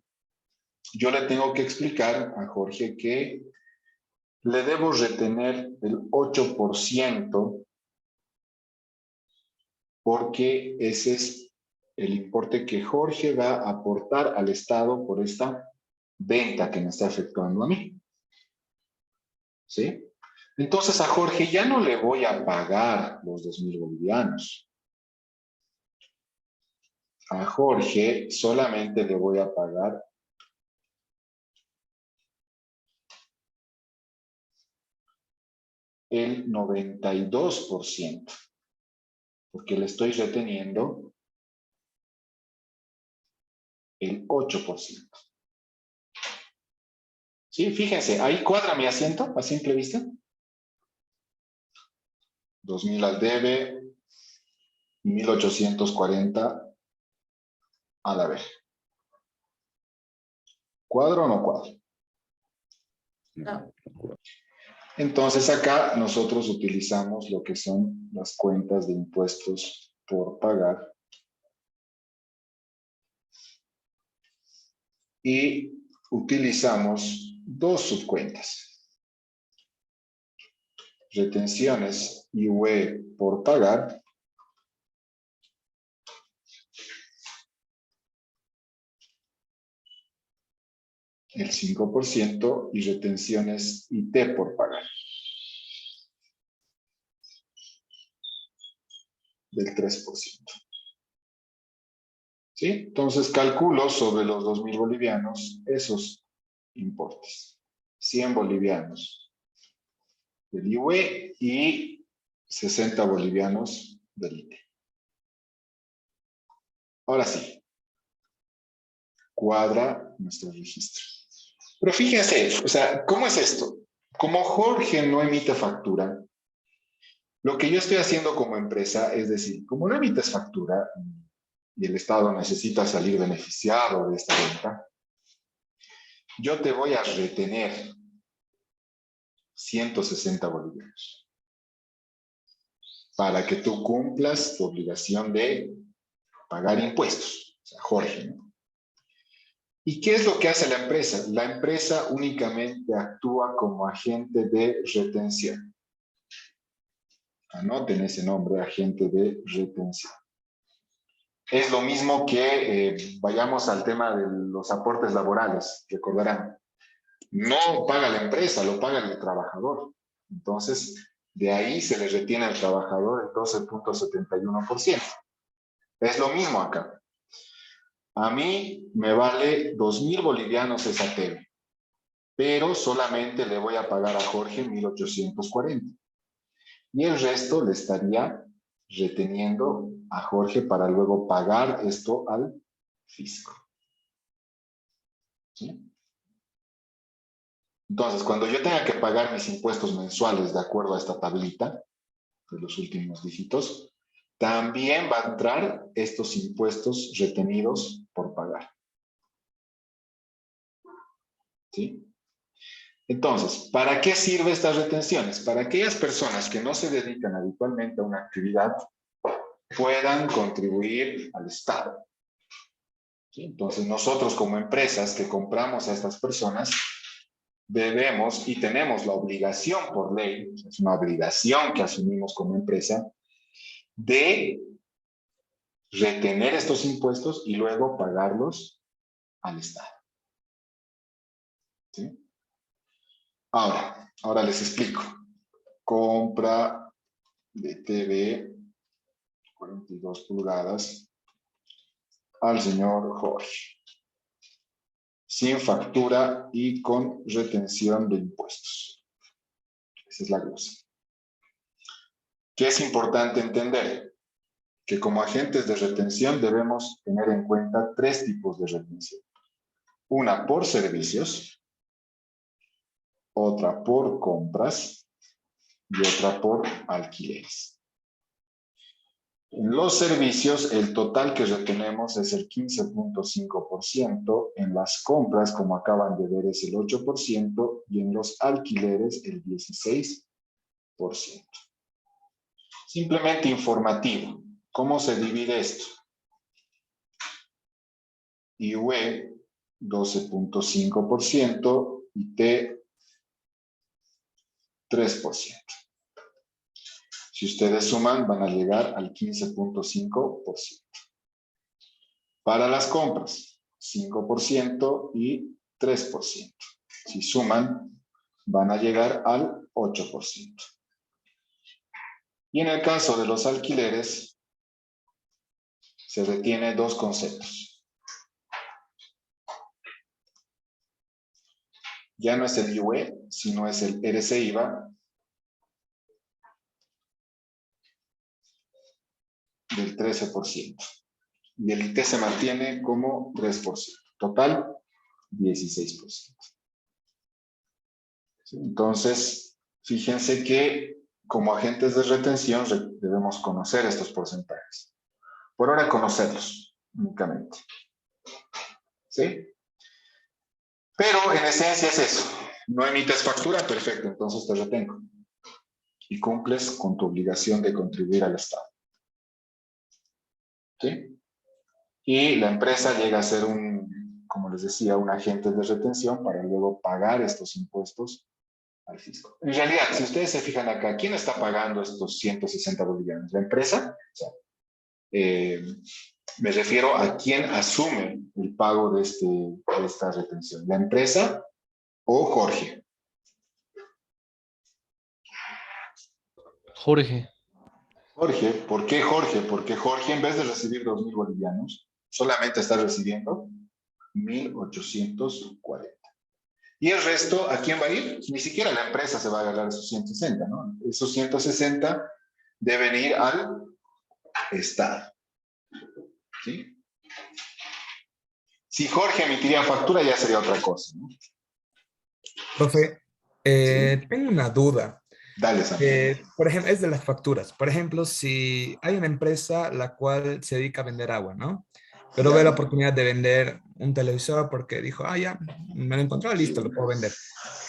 yo le tengo que explicar a Jorge que le debo retener el 8% porque ese es el importe que Jorge va a aportar al Estado por esta venta que me está efectuando a mí. ¿Sí? Entonces a Jorge ya no le voy a pagar los 2.000 bolivianos. A Jorge solamente le voy a pagar el 92%, porque le estoy reteniendo el 8%. ¿Sí? Fíjense, ahí cuadra mi asiento a simple vista. 2.000 al debe, 1.840 a la vez. ¿Cuadro o no cuadro? No. Entonces acá nosotros utilizamos lo que son las cuentas de impuestos por pagar y utilizamos dos subcuentas. Retenciones IUE por pagar el 5% y retenciones IT por pagar del 3%. ¿Sí? Entonces calculo sobre los 2.000 bolivianos esos importes. 100 bolivianos del IUE y 60 bolivianos del ITE. Ahora sí, cuadra nuestro registro. Pero fíjense, o sea, ¿cómo es esto? Como Jorge no emite factura, lo que yo estoy haciendo como empresa es decir, como no emites factura y el Estado necesita salir beneficiado de esta venta, yo te voy a retener 160 bolivianos para que tú cumplas tu obligación de pagar impuestos. O sea, Jorge, ¿no? ¿Y qué es lo que hace la empresa? La empresa únicamente actúa como agente de retención. Anoten ese nombre, agente de retención. Es lo mismo que vayamos al tema de los aportes laborales, recordarán. No paga la empresa, lo paga el trabajador. Entonces, de ahí se le retiene al trabajador el 12.71%. Es lo mismo acá. A mí me vale 2.000 bolivianos esa TV, pero solamente le voy a pagar a Jorge 1.840. Y el resto le estaría reteniendo a Jorge para luego pagar esto al fisco. ¿Sí? Entonces, cuando yo tenga que pagar mis impuestos mensuales de acuerdo a esta tablita de los últimos dígitos, también va a entrar estos impuestos retenidos por pagar. ¿Sí? Entonces, ¿para qué sirven estas retenciones? Para aquellas personas que no se dedican habitualmente a una actividad puedan contribuir al Estado. ¿Sí? Entonces, nosotros como empresas que compramos a estas personas, debemos y tenemos la obligación por ley, es una obligación que asumimos como empresa, de retener estos impuestos y luego pagarlos al Estado. ¿Sí? Ahora les explico. Compra de TV 42 pulgadas al señor Jorge, sin factura y con retención de impuestos. Esa es la glosa. ¿Qué es importante entender? Que como agentes de retención debemos tener en cuenta 3 tipos de retención. Una por servicios, otra por compras y otra por alquileres. En los servicios, el total que retenemos es el 15.5%, en las compras, como acaban de ver, es el 8%, y en los alquileres el 16%. Simplemente informativo. ¿Cómo se divide esto? IUE 12.5% y T 3%. Si ustedes suman, van a llegar al 15.5%. Para las compras, 5% y 3%. Si suman, van a llegar al 8%. Y en el caso de los alquileres, se retiene 2 conceptos. Ya no es el IUE, sino es el RC-IVA del 13%. Y el IT se mantiene como 3%. Total, 16%. ¿Sí? Entonces, fíjense que como agentes de retención debemos conocer estos porcentajes. Por ahora conocerlos únicamente. ¿Sí? Pero en esencia es eso. No emites factura, perfecto, entonces te retengo. Y cumples con tu obligación de contribuir al Estado. ¿Sí? Y la empresa llega a ser como les decía, un agente de retención para luego pagar estos impuestos al fisco. En realidad, si ustedes se fijan acá, ¿quién está pagando estos 160 bolivianos? ¿La empresa? O sea, me refiero a quién asume el pago de esta retención. ¿La empresa o Jorge? Jorge. Jorge, ¿por qué Jorge? Porque Jorge, en vez de recibir 2.000 bolivianos, solamente está recibiendo 1.840. ¿Y el resto a quién va a ir? Ni siquiera la empresa se va a agarrar esos 160, ¿no? Esos 160 deben ir al Estado. ¿Sí? Si Jorge emitiría factura ya sería otra cosa, ¿no? Profe, Sí. tengo una duda. Dale, Santiago. Por ejemplo, es de las facturas. Por ejemplo, si hay una empresa la cual se dedica a vender agua, ¿no? Pero ve la oportunidad de vender un televisor porque dijo, ya, me lo encontré, listo, lo puedo vender.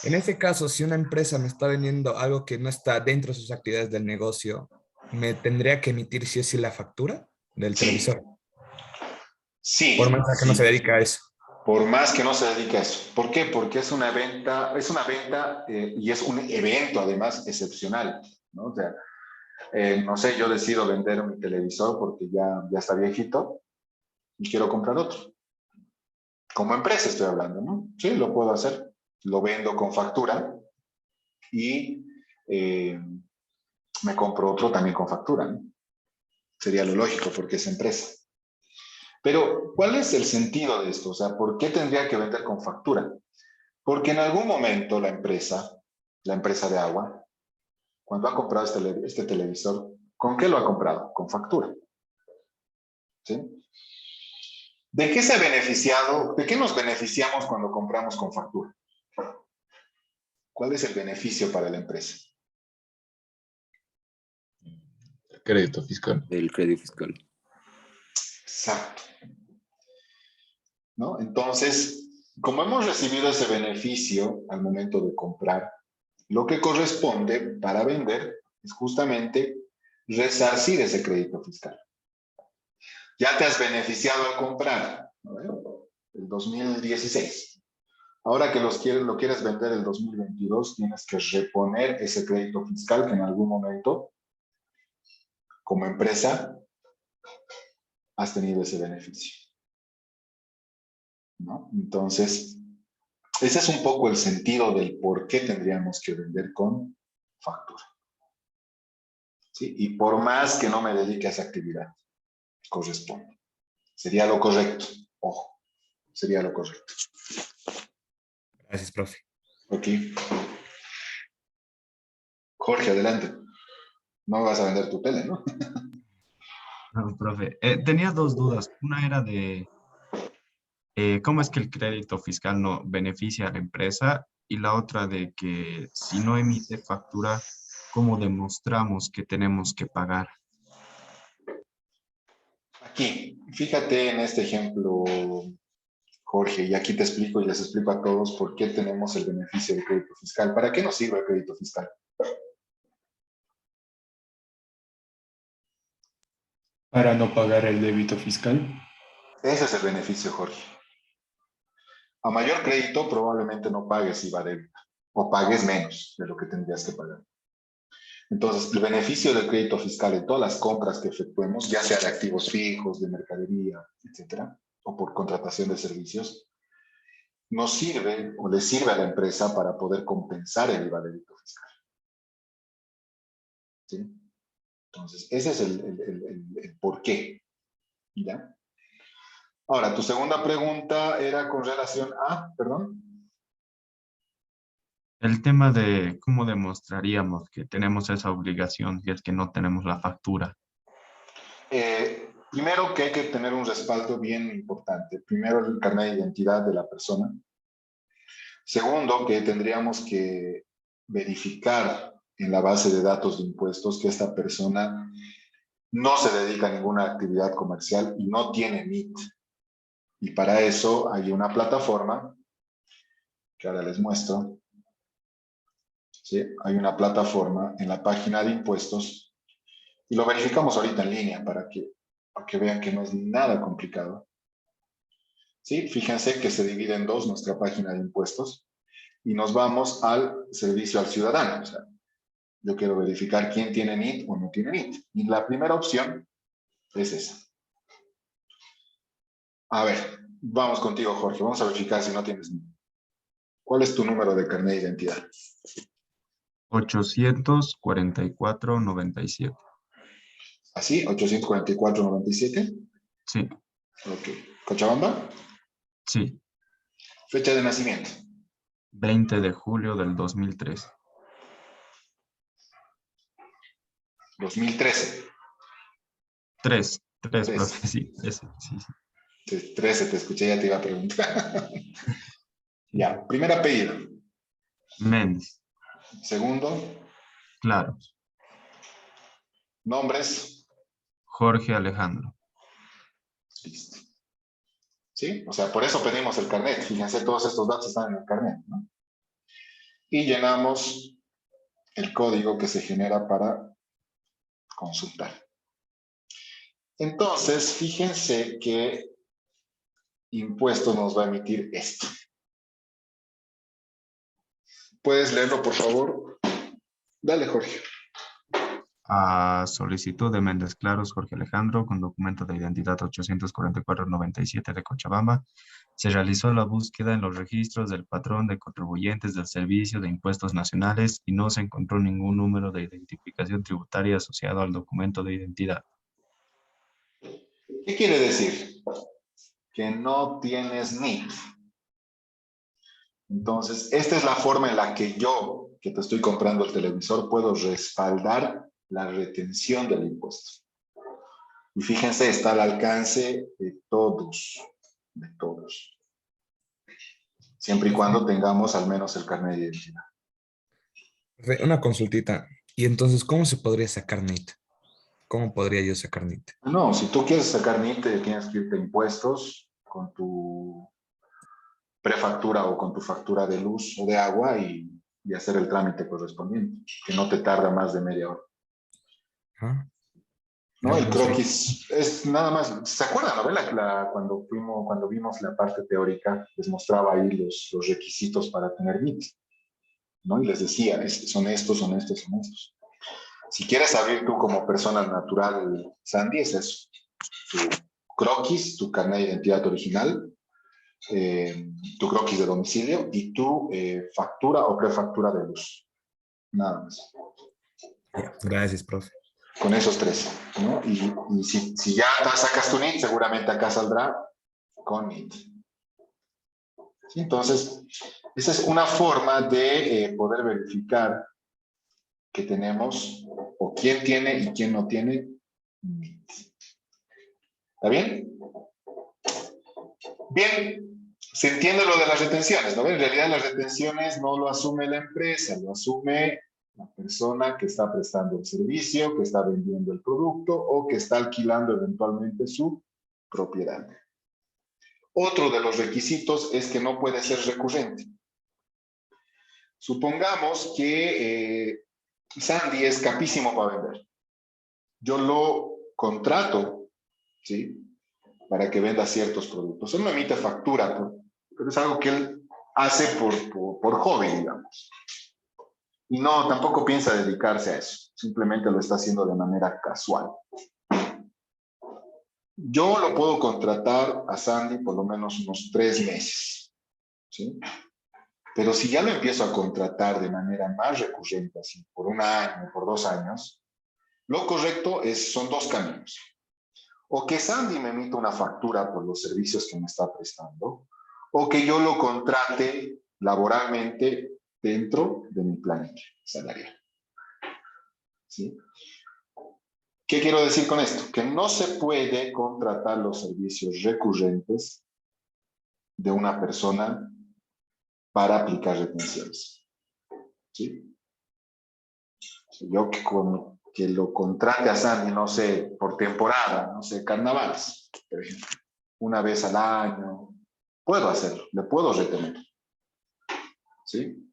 En ese caso, si una empresa me está vendiendo algo que no está dentro de sus actividades del negocio, ¿me tendría que emitir sí o sí la factura del televisor? Sí. Por más que no se dedica a eso. Por más que no se dedique a eso. ¿Por qué? Porque es una venta y es un evento además excepcional, ¿no? O sea, no sé, yo decido vender mi televisor porque ya está viejito y quiero comprar otro. Como empresa estoy hablando, ¿no? Sí, lo puedo hacer. Lo vendo con factura y me compro otro también con factura, ¿no? Sería lo lógico porque es empresa. Pero, ¿cuál es el sentido de esto? O sea, ¿por qué tendría que vender con factura? Porque en algún momento la empresa de agua, cuando ha comprado este televisor, ¿con qué lo ha comprado? Con factura. ¿Sí? ¿De qué se ha beneficiado? ¿De qué nos beneficiamos cuando compramos con factura? ¿Cuál es el beneficio para la empresa? Crédito fiscal. Del crédito fiscal. Exacto. ¿No? Entonces, como hemos recibido ese beneficio al momento de comprar, lo que corresponde para vender es justamente resarcir ese crédito fiscal. Ya te has beneficiado al comprar, ¿no? El 2016. Ahora que lo quieres vender el 2022, tienes que reponer ese crédito fiscal que en algún momento, como empresa, has tenido ese beneficio, ¿no? Entonces, ese es un poco el sentido del por qué tendríamos que vender con factura. ¿Sí? Y por más que no me dedique a esa actividad, corresponde. Sería lo correcto. Ojo, sería lo correcto. Gracias, profe. Ok. Jorge, adelante. No vas a vender tu tele, ¿no? No, profe, tenía dos dudas. Una era de cómo es que el crédito fiscal no beneficia a la empresa y la otra de que si no emite factura, ¿cómo demostramos que tenemos que pagar? Aquí, fíjate en este ejemplo, Jorge, y aquí te explico y les explico a todos por qué tenemos el beneficio del crédito fiscal. ¿Para qué nos sirve el crédito fiscal? Para no pagar el débito fiscal. Ese es el beneficio, Jorge. A mayor crédito probablemente no pagues IVA débito o pagues menos de lo que tendrías que pagar. Entonces, el beneficio del crédito fiscal en todas las compras que efectuemos, ya sea de activos fijos, de mercadería, etcétera, o por contratación de servicios, nos sirve o le sirve a la empresa para poder compensar el IVA débito fiscal. ¿Sí? Entonces, ese es el por qué. ¿Ya? Ahora, tu segunda pregunta era con relación a, perdón. El tema de cómo demostraríamos que tenemos esa obligación si es que no tenemos la factura. Primero que hay que tener un respaldo bien importante. Primero el carnet de identidad de la persona. Segundo, que tendríamos que verificar en la base de datos de impuestos que esta persona no se dedica a ninguna actividad comercial y no tiene NIT. Y para eso hay una plataforma que ahora les muestro. ¿Sí? Hay una plataforma en la página de impuestos y lo verificamos ahorita en línea para que vean que no es nada complicado. ¿Sí? Fíjense que se divide en dos nuestra página de impuestos y nos vamos al servicio al ciudadano. O sea, yo quiero verificar quién tiene NIT o no tiene NIT. Y la primera opción es esa. A ver, vamos contigo, Jorge. Vamos a verificar si no tienes NIT. ¿Cuál es tu número de carnet de identidad? 844-97. ¿Así? ¿844-97? Sí, Ok. ¿Cochabamba? sí. Fecha de nacimiento. 20 de julio del 2003. 2013. 3, Tres. profe, sí, ese, sí, sí. 13, te escuché, ya te iba a preguntar. Ya, primer apellido. Méndez, Segundo, claro. nombres. Jorge Alejandro. Listo. ¿Sí? O sea, por eso pedimos el carnet. Fíjense, todos estos datos están en el carnet, ¿no? Y llenamos el código que se genera para consultar. Entonces, fíjense que impuestos nos va a emitir esto. ¿Puedes leerlo, por favor? Dale, Jorge. A solicitud de Méndez Claros Jorge Alejandro, con documento de identidad 844-97 de Cochabamba, se realizó la búsqueda en los registros del patrón de contribuyentes del Servicio de Impuestos Nacionales y no se encontró ningún número de identificación tributaria asociado al documento de identidad. ¿Qué quiere decir? Que no tienes NIT. Entonces, esta es la forma en la que yo, que te estoy comprando el televisor, puedo respaldar la retención del impuesto. Y fíjense, está al alcance de todos, de todos. Siempre y cuando tengamos al menos el carnet de identidad. Una consultita. Y entonces, ¿cómo se podría sacar NIT? ¿Cómo podría yo sacar NIT? No, si tú quieres sacar NIT, tienes que irte a impuestos con tu prefactura o con tu factura de luz o de agua y hacer el trámite correspondiente, que no te tarda más de media hora. ¿Ah? ¿No? El No sé. croquis es nada más. ¿Se acuerdan, no? Cuando vimos la parte teórica, les mostraba ahí los requisitos para tener NIT, ¿no? Y les decía, son estos, son estos, son estos. Si quieres abrir tú como persona natural Sandy, es eso. Tu croquis, tu carnet de identidad original, tu croquis de domicilio y tu factura o prefactura de luz. Nada más. Ya, gracias, profe. Con esos tres, ¿no? Y si ya sacas tu NIT, seguramente acá saldrá con NIT. ¿Sí? Entonces, esa es una forma de poder verificar que tenemos, o quién tiene y quién no tiene NIT. ¿Está bien? Bien, se entiende lo de las retenciones, ¿no? En realidad las retenciones no lo asume la empresa, lo asume la persona que está prestando el servicio, que está vendiendo el producto o que está alquilando eventualmente su propiedad. Otro de los requisitos es que no puede ser recurrente. Supongamos que Sandy es capísimo para vender. Yo lo contrato, ¿sí? Para que venda ciertos productos. Él no emite factura, pero es algo que él hace por hobby, digamos. Y no, tampoco piensa dedicarse a eso. Simplemente lo está haciendo de manera casual. Yo lo puedo contratar a Sandy por lo menos unos 3 meses, ¿sí? Pero si ya lo empiezo a contratar de manera más recurrente, así por 1 año, por 2 años, lo correcto son 2 caminos. O que Sandy me emita una factura por los servicios que me está prestando, o que yo lo contrate laboralmente dentro de mi planilla salarial. ¿Sí? ¿Qué quiero decir con esto? Que no se puede contratar los servicios recurrentes de una persona para aplicar retenciones. ¿Sí? Yo que lo contrate a Sandy, no sé, por temporada, no sé, carnavales, por ejemplo, 1 vez al año, puedo hacerlo, le puedo retener. ¿Sí?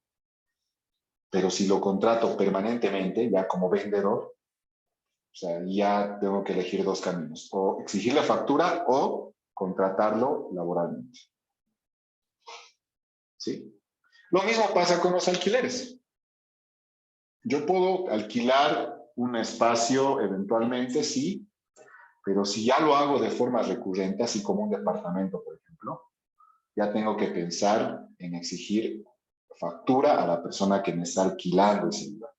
Pero si lo contrato permanentemente, ya como vendedor, o sea, ya tengo que elegir 2 caminos, o exigir la factura o contratarlo laboralmente. ¿Sí? Lo mismo pasa con los alquileres. Yo puedo alquilar un espacio eventualmente, sí, pero si ya lo hago de forma recurrente, así como un departamento, por ejemplo, ya tengo que pensar en exigir factura a la persona que me está alquilando ese lugar.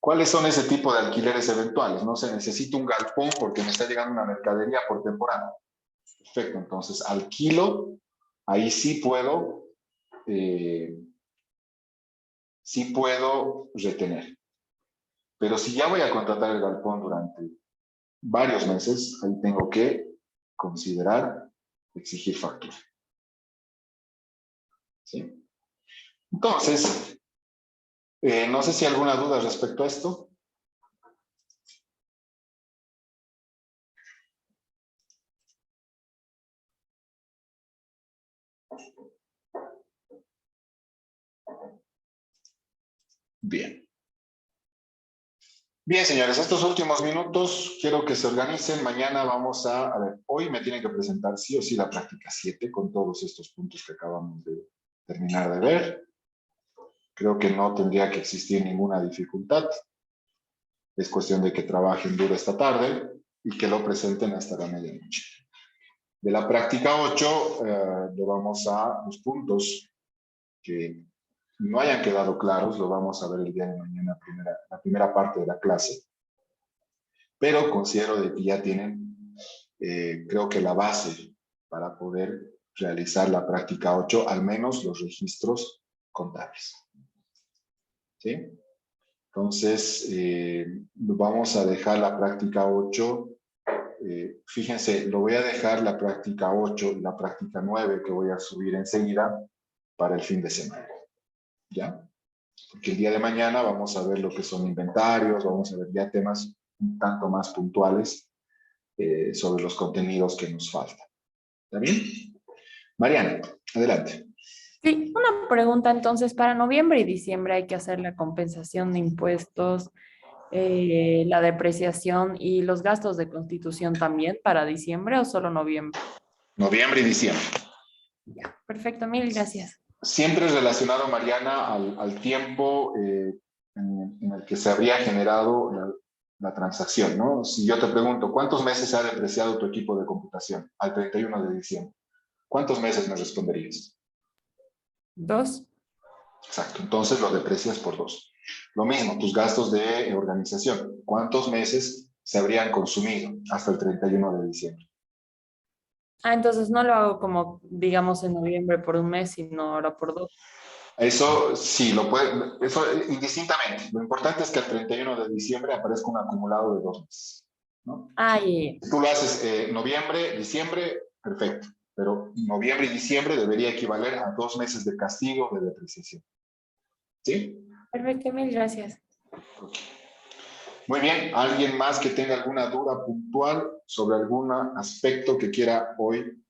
¿Cuáles son ese tipo de alquileres eventuales? No sé, necesito un galpón porque me está llegando una mercadería por temporada. Perfecto, entonces alquilo, ahí sí puedo retener. Pero si ya voy a contratar el galpón durante varios meses, ahí tengo que considerar exigir factura. ¿Sí? Entonces, no sé si hay alguna duda respecto a esto. Bien. Bien, señores, estos últimos minutos quiero que se organicen. Mañana vamos a ver, hoy me tienen que presentar sí o sí la práctica 7 con todos estos puntos que acabamos de terminar de ver. Creo que no tendría que existir ninguna dificultad. Es cuestión de que trabajen duro esta tarde y que lo presenten hasta la medianoche. De la práctica 8, lo vamos a los puntos que no hayan quedado claros, lo vamos a ver el día de mañana, la primera parte de la clase. Pero considero de que ya tienen, creo que la base para poder realizar la práctica 8, al menos los registros contables. ¿Sí? Entonces, vamos a dejar la práctica 8. Fíjense, lo voy a dejar la práctica 8 y la práctica 9 que voy a subir enseguida para el fin de semana. ¿Ya? Porque el día de mañana vamos a ver lo que son inventarios, vamos a ver ya temas un tanto más puntuales sobre los contenidos que nos faltan. ¿Está bien? Mariana, adelante. Sí, una pregunta entonces, para noviembre y diciembre hay que hacer la compensación de impuestos, la depreciación y los gastos de constitución también para diciembre o solo noviembre. Noviembre y diciembre. Ya, perfecto, mil gracias. Siempre relacionado, Mariana, al tiempo en el que se habría generado la transacción, ¿no? Si yo te pregunto, ¿cuántos meses ha depreciado tu equipo de computación al 31 de diciembre? ¿Cuántos meses me responderías? 2. Exacto, entonces lo deprecias por 2. Lo mismo, tus gastos de organización. ¿Cuántos meses se habrían consumido hasta el 31 de diciembre? Ah, entonces no lo hago como, digamos, en noviembre por un mes, sino ahora por 2. Eso sí, lo puede, eso indistintamente. Lo importante es que el 31 de diciembre aparezca un acumulado de 2 meses, ¿no? Ah, yeah. Si tú lo haces noviembre, diciembre, perfecto. Pero noviembre y diciembre debería equivaler a 2 meses de castigo de depreciación. ¿Sí? Perfecto, mil gracias. Okay. Muy bien. ¿Alguien más que tenga alguna duda puntual sobre algún aspecto que quiera hoy?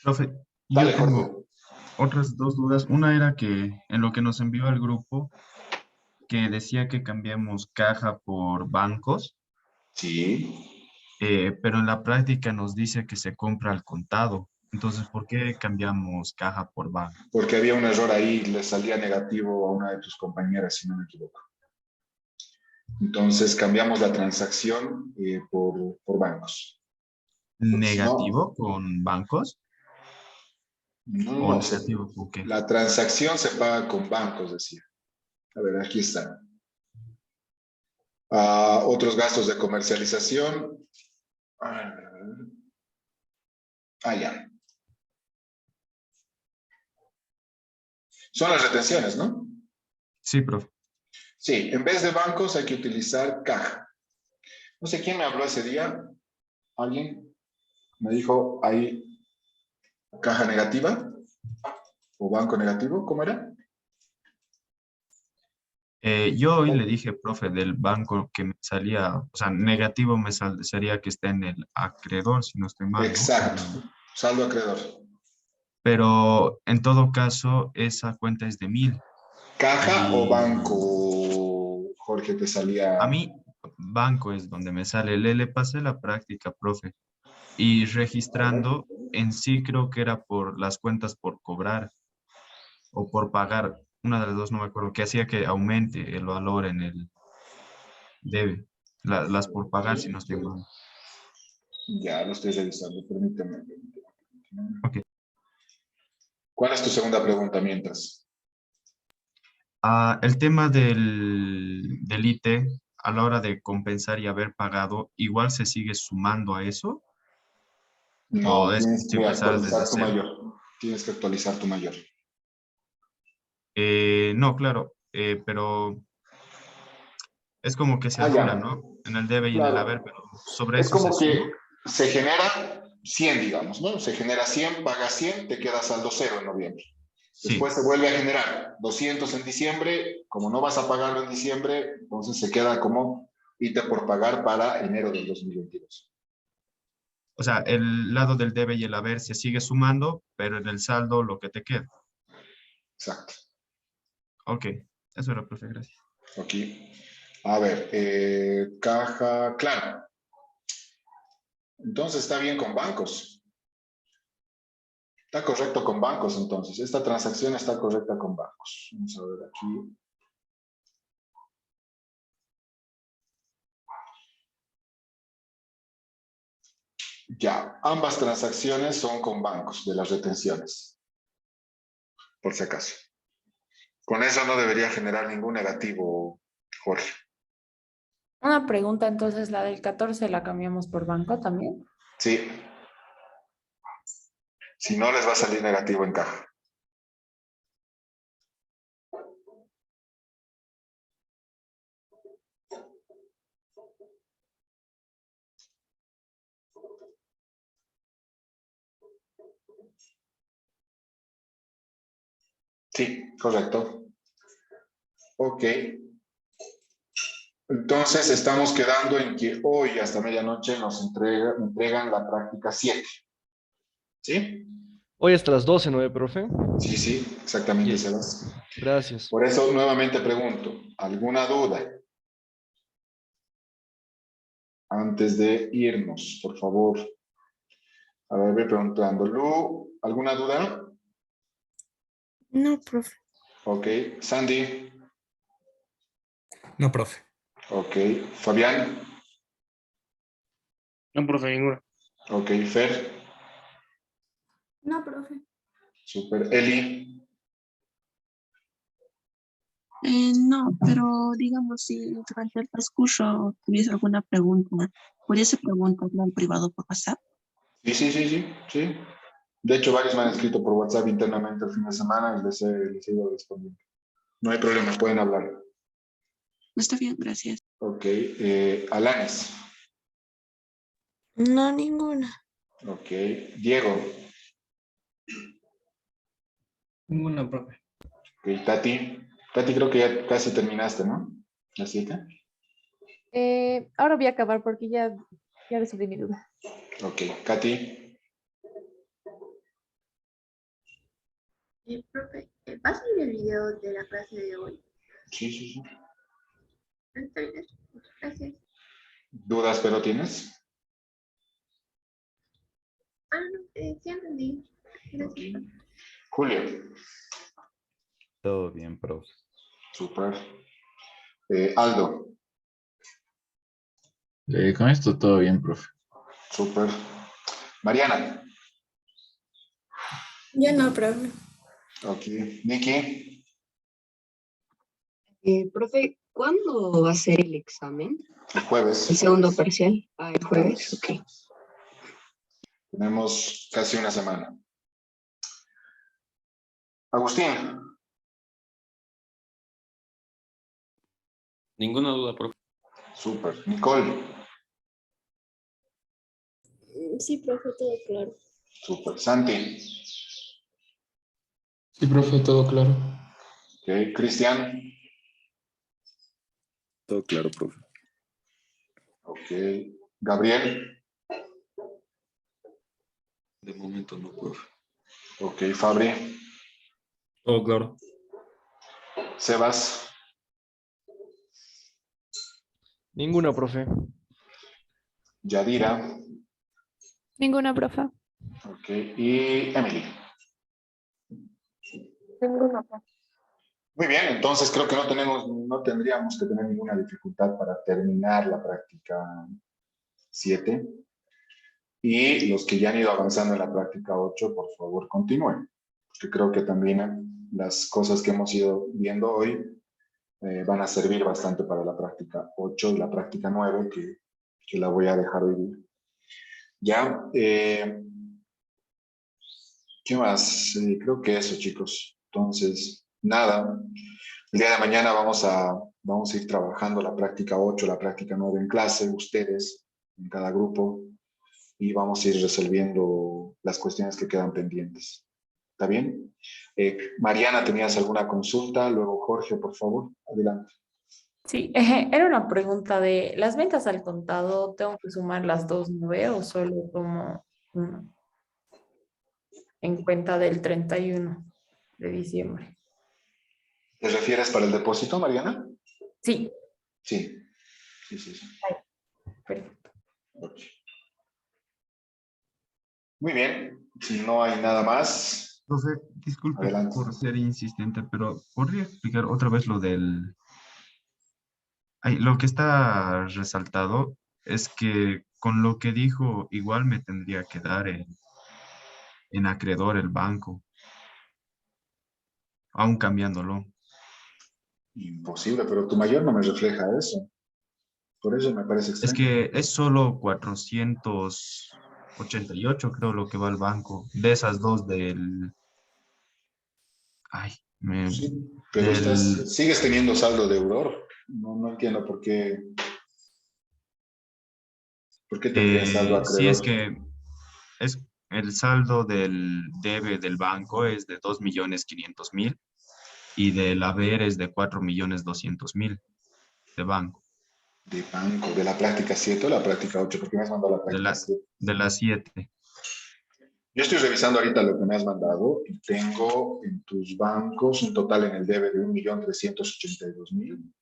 Profe, Dale, yo tengo Jorge. otras dos dudas. Una era que en lo que nos envió al grupo, que decía que cambiamos caja por bancos, Sí. pero en la práctica nos dice que se compra al contado. Entonces, ¿por qué cambiamos caja por banco? Porque había un error ahí, le salía negativo a una de tus compañeras, si no me equivoco. Entonces cambiamos la transacción por bancos. ¿Negativo con bancos? ¿O No, negativo con qué? la transacción se paga con bancos, decía. A ver, aquí está. Otros gastos de comercialización. Ya. Son las retenciones, ¿no? Sí, profe. Sí, en vez de bancos hay que utilizar caja. No sé quién me habló ese día. ¿Alguien me dijo ahí caja negativa o banco negativo? ¿Cómo era? Yo hoy le dije, profe, del banco que me salía, o sea, negativo sería que esté en el acreedor, si no estoy mal, ¿no? Exacto, saldo acreedor. Pero en todo caso, esa cuenta es de 1000. ¿Caja o Y banco, Jorge, te salía? a mí, banco es donde me sale. Le pasé la práctica, profe. Y registrando, en sí creo que era por las cuentas por cobrar o por pagar. Una de las dos, no me acuerdo, que hacía que aumente el valor en el debe. Las por pagar, si no estoy mal. Ya, lo estoy revisando, permíteme. Ok. ¿Cuál es tu segunda pregunta mientras? El tema del ITE, a la hora de compensar y haber pagado, ¿igual se sigue sumando a eso? No, ¿O es tienes si que empezar desde actualizar tu cero? mayor. Tienes que actualizar tu mayor. No, claro, pero es como que se anula, Ya, ¿no? En el debe y en el haber, claro. pero sobre Es eso se como suma. que se genera 100, digamos, ¿no? Se genera 100, pagas 100, te queda saldo cero en noviembre. Sí, Después se vuelve a generar 200 en diciembre, como no vas a pagarlo en diciembre, entonces se queda como ITE por pagar para enero del 2022. o sea, el lado del debe y el haber se sigue sumando, pero en el saldo lo que te queda. Exacto. Ok, eso era, profe, gracias. Ok. A ver, caja, claro. Entonces está bien con bancos. Está correcto con bancos, entonces. Esta transacción está correcta con bancos. Vamos a ver aquí. Ya, ambas transacciones son con bancos de las retenciones, por si acaso. Con eso no debería generar ningún negativo, Jorge. Una pregunta, entonces, la del 14 la cambiamos por banco también. Sí. Si no, les va a salir negativo en caja. Sí, correcto. Ok. Entonces estamos quedando en que hoy hasta medianoche nos entregan la práctica 7. ¿Sí? Hoy hasta las 12, ¿no, profe? Sí, sí, exactamente, Yes. Sebas. Gracias. Por eso nuevamente pregunto, ¿alguna duda? Antes de irnos, por favor. A ver, voy preguntando. Lu, ¿alguna duda? No, profe. Ok. Sandy. No, profe. Ok. Fabián. No, profe, ninguna. Ok. Fer. No, profe. Super. Eli. No, pero digamos, si durante el transcurso tuviese alguna pregunta, ¿pudiese preguntarle en privado por WhatsApp? Sí, sí, sí, sí, sí. De hecho, varios me han escrito por WhatsApp internamente el fin de semana y les he ido respondiendo. No hay problema, pueden hablar. Está bien, gracias. Ok. Alanis. No, ninguna. Ok. Diego. Ninguna, profe. Ok. Tati. Tati, creo que ya casi terminaste, ¿no? La cita. Ahora voy a acabar porque ya resolví mi duda. Ok. Katy. Profe, ¿va a salir el video de la clase de hoy? Sí, sí, sí. Está bien, gracias. ¿Dudas pero tienes? No, sí entendí. Ok. Julio. Todo bien, profe. Super. Aldo. Con esto todo bien, profe. Super. Mariana. Yo no, profe. Ok. Nikki. Profe, ¿cuándo va a ser el examen? El jueves. El segundo parcial. El jueves, ok. Tenemos casi una semana. Agustín. Ninguna duda, profe. Super. Nicole. Sí, profe, todo claro. Super. Santi. Sí, profe, todo claro. Ok. Cristian. Todo claro, profe. Ok. Gabriel. De momento no, profe. Ok. Fabri. Todo claro. Sebas. Ninguna, profe. Yadira. Ninguna, profe. Ok. Y Emily. Ninguna, profe. Muy bien, entonces creo que no tendríamos que tener ninguna dificultad para terminar la práctica 7. Y los que ya han ido avanzando en la práctica 8, por favor, continúen. Porque creo que también las cosas que hemos ido viendo hoy van a servir bastante para la práctica 8 y la práctica 9, que la voy a dejar hoy día. Ya, ¿qué más? Creo que eso, chicos. Entonces, nada. El día de mañana vamos a ir trabajando la práctica 8, la práctica 9 en clase, ustedes, en cada grupo, y vamos a ir resolviendo las cuestiones que quedan pendientes. ¿Está bien? Mariana, ¿tenías alguna consulta? Luego Jorge, por favor, adelante. Sí, era una pregunta de las ventas al contado, ¿tengo que sumar las dos 9 o solo como una en cuenta del 31 de diciembre? ¿Te refieres para el depósito, Mariana? Sí. Sí, sí, sí. Sí. Perfecto. Ok. Muy bien, si no hay nada más, Profe, disculpe adelante. por ser insistente, pero ¿podría explicar otra vez lo del... lo que está resaltado es que con lo que dijo, igual me tendría que dar en acreedor el banco, aún cambiándolo. Imposible, pero tu mayor no me refleja eso. Por eso me parece Es extraño. que es solo 488, creo, lo que va al banco. De esas dos del... Ay, Sí, pero del... sigues teniendo saldo deudor. No, no entiendo por qué tendrías saldo sí, es acreedor. que es el saldo del debe del banco es de 2.500.000 y del haber es de 4.200.000 de banco. De banco, de la práctica 7 o la práctica 8, porque me has mandado la De práctica la, 7. de las 7. Yo estoy revisando ahorita lo que me has mandado y tengo en tus bancos un total en el debe de 1.382.000.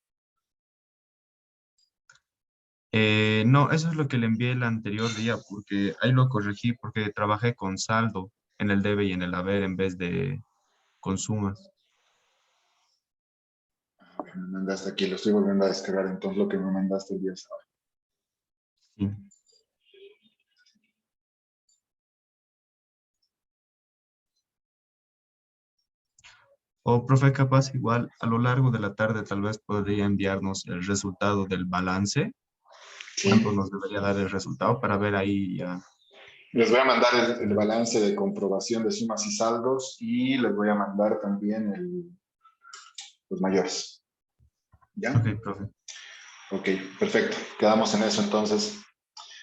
No, eso es lo que le envié el anterior día, porque ahí lo corregí, porque trabajé con saldo en el debe y en el haber en vez de con sumas. A ver, me mandaste aquí, lo estoy volviendo a descargar, entonces lo que me mandaste el día sábado. Sí. O, profe, capaz igual a lo largo de la tarde tal vez podría enviarnos el resultado del balance. Sí. ¿Cuánto nos debería dar el resultado para ver ahí ya? Les voy a mandar el balance de comprobación de sumas y saldos y les voy a mandar también los mayores. ¿Ya? Ok, profe. Ok, perfecto. Quedamos en eso entonces.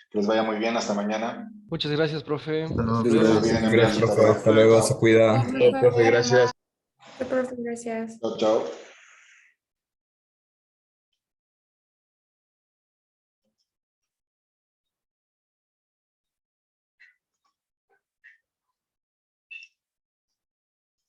Que les vaya muy bien. Hasta mañana. Muchas gracias, profe. Hasta Hasta luego, No luego. olviden enviar Gracias, su profe. tarea. Hasta luego. Se Chao, cuida. Profe, Profe, gracias. profe, gracias. chao.